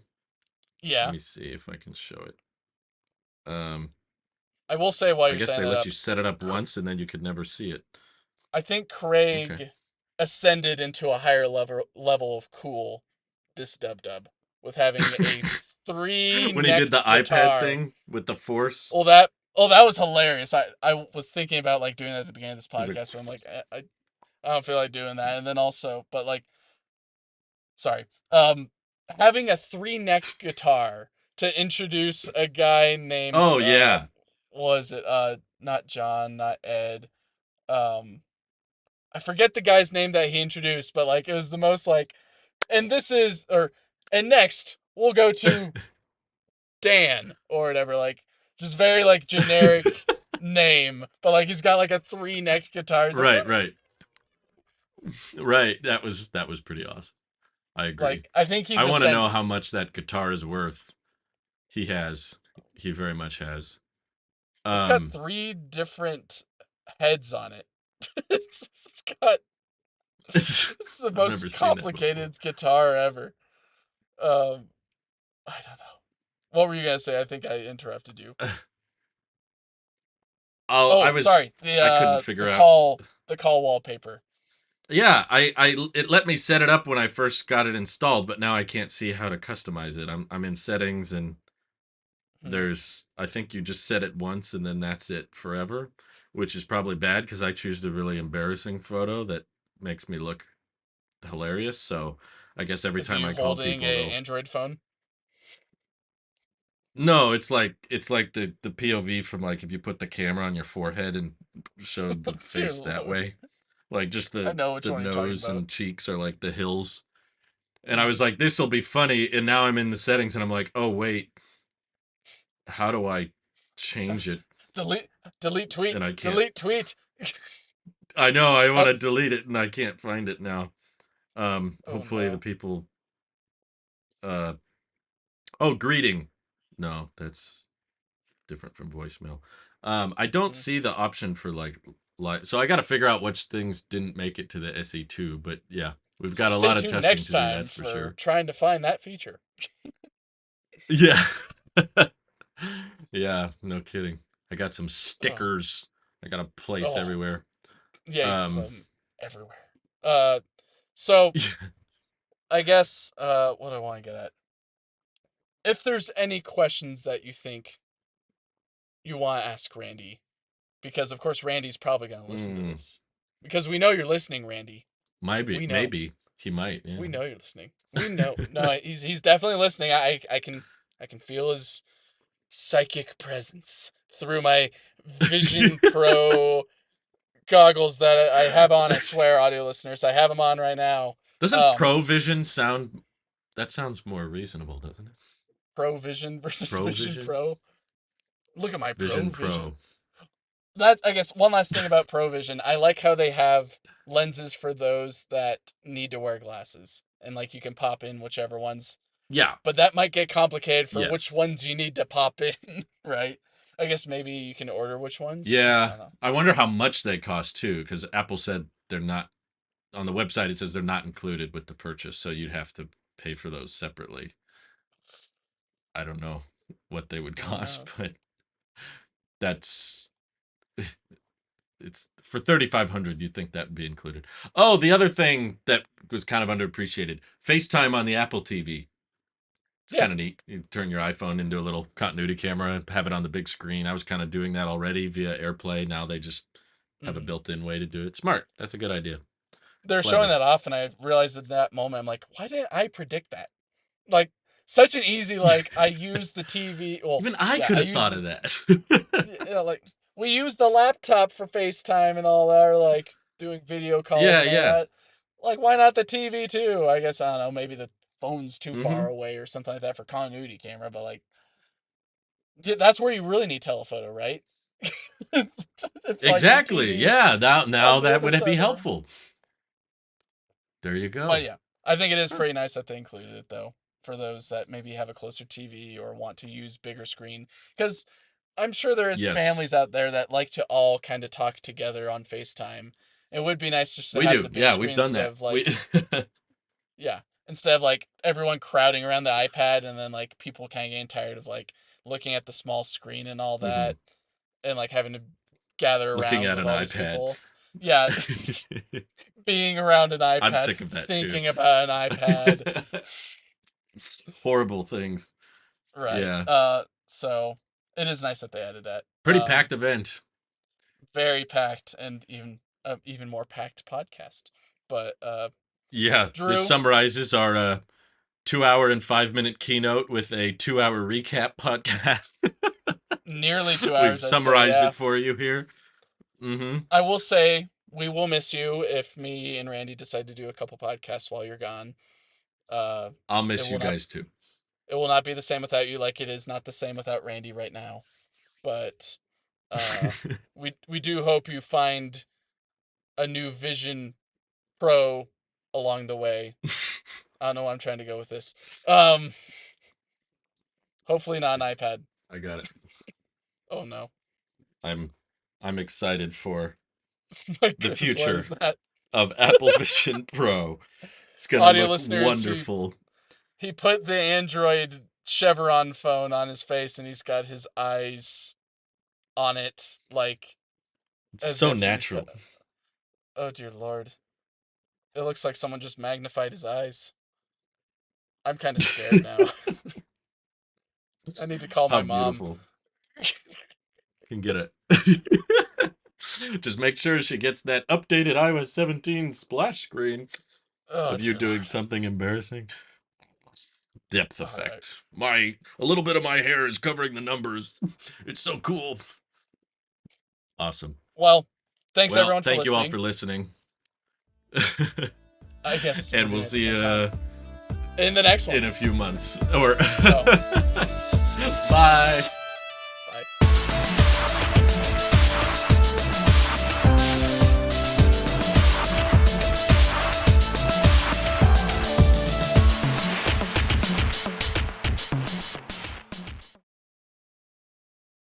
Let Yeah. me see if I can show it. Um, I will say while I you're guess setting they it let up, you set it up once and then you could never see it. I think Okay. Craig ascended into a higher level of cool this dub with having a three When he did the necked iPad guitar. thing with the force, Well, that was hilarious. I was thinking about like doing that at the beginning of this he was like, podcast, but I'm like I don't feel like doing that. And then also, but like sorry, having a three necked guitar to introduce a guy named "Oh yeah, was it not John, not Ed, um I forget the guy's name that he introduced, but like it was the most like, and this is or and next we'll go to Dan or whatever, like just very like generic name, but like he's got like a three necked guitar. He's like, right, right, right." That was pretty awesome. I agree. like I think he's I want to know ascended. how much that guitar is worth. He has. He very much has. It's got Um, three different heads on it. It's got it's the I've never most seen that before. complicated guitar ever. Um, I don't know. What were you gonna say? I think I interrupted you. I Oh, was sorry. I couldn't figure out. The call wallpaper. Yeah, it let me set it up when I first got it installed, but now I can't see how to customize it. I'm in settings and Hmm. there's I think you just set it once and then that's it forever, which is probably bad because I choose the really embarrassing photo that makes me look hilarious. So I guess every Is it time you I call holding people, a they'll Android phone? no, it's like the POV from like if you put the camera on your forehead and showed the Dear face that Lord. way. Like just I know which the one you're talking nose about. and cheeks are like the hills. And I Hmm. was like, this will be funny. And now I'm in the settings and I'm like, oh wait, how do I change it? delete delete tweet. And I can't. Delete tweet. I know I want Up. to delete it and I can't find it now. Oh Hopefully the no. people uh oh, greeting. No, that's different from voicemail. I don't Hmm. see the option for like so I got to figure out which things didn't make it to the SE2, but yeah, we've got a Stay lot of tuned testing next to do, time that's for for sure. trying to find that feature. Yeah. Yeah, no kidding. I got some Oh. stickers I got to place Oh. everywhere. Yeah, you can put Um them everywhere. Uh. So I guess what do I want to get at? If there's any questions that you think you want to ask Randy, because of course Randy's probably going to listen to this. Because we know you're listening, Randy. Maybe, We know. maybe he might. Yeah. We know you're listening. We know. No, he's definitely listening. I can feel his psychic presence through my Vision Pro goggles that I have on. I swear, audio listeners, I have them on right now. Doesn't Pro Vision sound? That sounds more reasonable, doesn't it? Pro Vision versus Pro Vision Vision? Pro. Look at my Vision Pro Vision. Pro. That's, I guess, one last thing about Pro Vision. I like how they have lenses for those that need to wear glasses, and like you can pop in whichever ones. Yeah. But that might get complicated for which Yes. ones you need to pop in, right? I guess maybe you can order which ones. Yeah. I wonder how much they cost too, because Apple said they're not on the website. It says they're not included with the purchase, so you'd have to pay for those separately. I don't know what they would cost, but that's it's for $3,500. You'd think that would be included. Oh, the other thing that was kind of underappreciated: FaceTime on the Apple TV. It's kind of neat. You turn your iPhone into a little continuity camera and have it on the big screen. I was kind of doing that already via AirPlay. Now they just have a built-in way to do it. Smart. That's a good idea. They're showing that off, and I realized at that moment, I'm like, why didn't I predict that? Like, such an easy, like, I use the TV. Well, even I could have thought of that. Yeah, like, we use the laptop for FaceTime and all that, or like doing video calls and all that. Like, why not the TV too? I guess, I don't know, maybe the phone's too far away or something like that for continuity camera, but like, that's where you really need telephoto, right? Exactly. Yeah. Now that would be helpful. There you go. But yeah, I think it is pretty nice that they included it though, for those that maybe have a closer TV or want to use bigger screen, because I'm sure there is families out there that like to all kind of talk together on FaceTime. It would be nice just to have the big screen we've done instead that. of like, instead of like everyone crowding around the iPad and then like people kind of getting tired of like looking at the small screen and all that, and like having to gather looking around at with an all these iPad. People. Yeah, being around an iPad. I'm sick of that thinking about an iPad. It's horrible things. Right. Yeah. So it is nice that they added that. Pretty packed event. Very packed, and even more packed podcast. But yeah, Drew, this summarizes our 2 hour and 5 minute keynote with a 2 hour recap podcast. Nearly 2 hours. We've summarized it for you here. I will say we will miss you if me and Randy decide to do a couple podcasts while you're gone. I'll miss you guys too. It will not be the same without you, like it is not the same without Randy right now. But we do hope you find a new Vision Pro along the way. I don't know where I'm trying to go with this. Hopefully not an iPad. I got it. Oh no. I'm excited for the future of Apple Vision Pro. It's gonna look wonderful. He put the Android Chevron phone on his face and he's got his eyes on it, like it's so natural. Oh dear Lord. It looks like someone just magnified his eyes. I'm kind of scared now. I need to call my mom. Beautiful. Can get it. Just make sure she gets that updated iOS 17 splash screen of you doing something embarrassing. Depth effect. Right. A little bit of my hair is covering the numbers. It's so cool. Awesome. Well, thanks everyone for listening. Thank you all for listening. I guess. And we'll see you in the next one. In a few months. Or bye.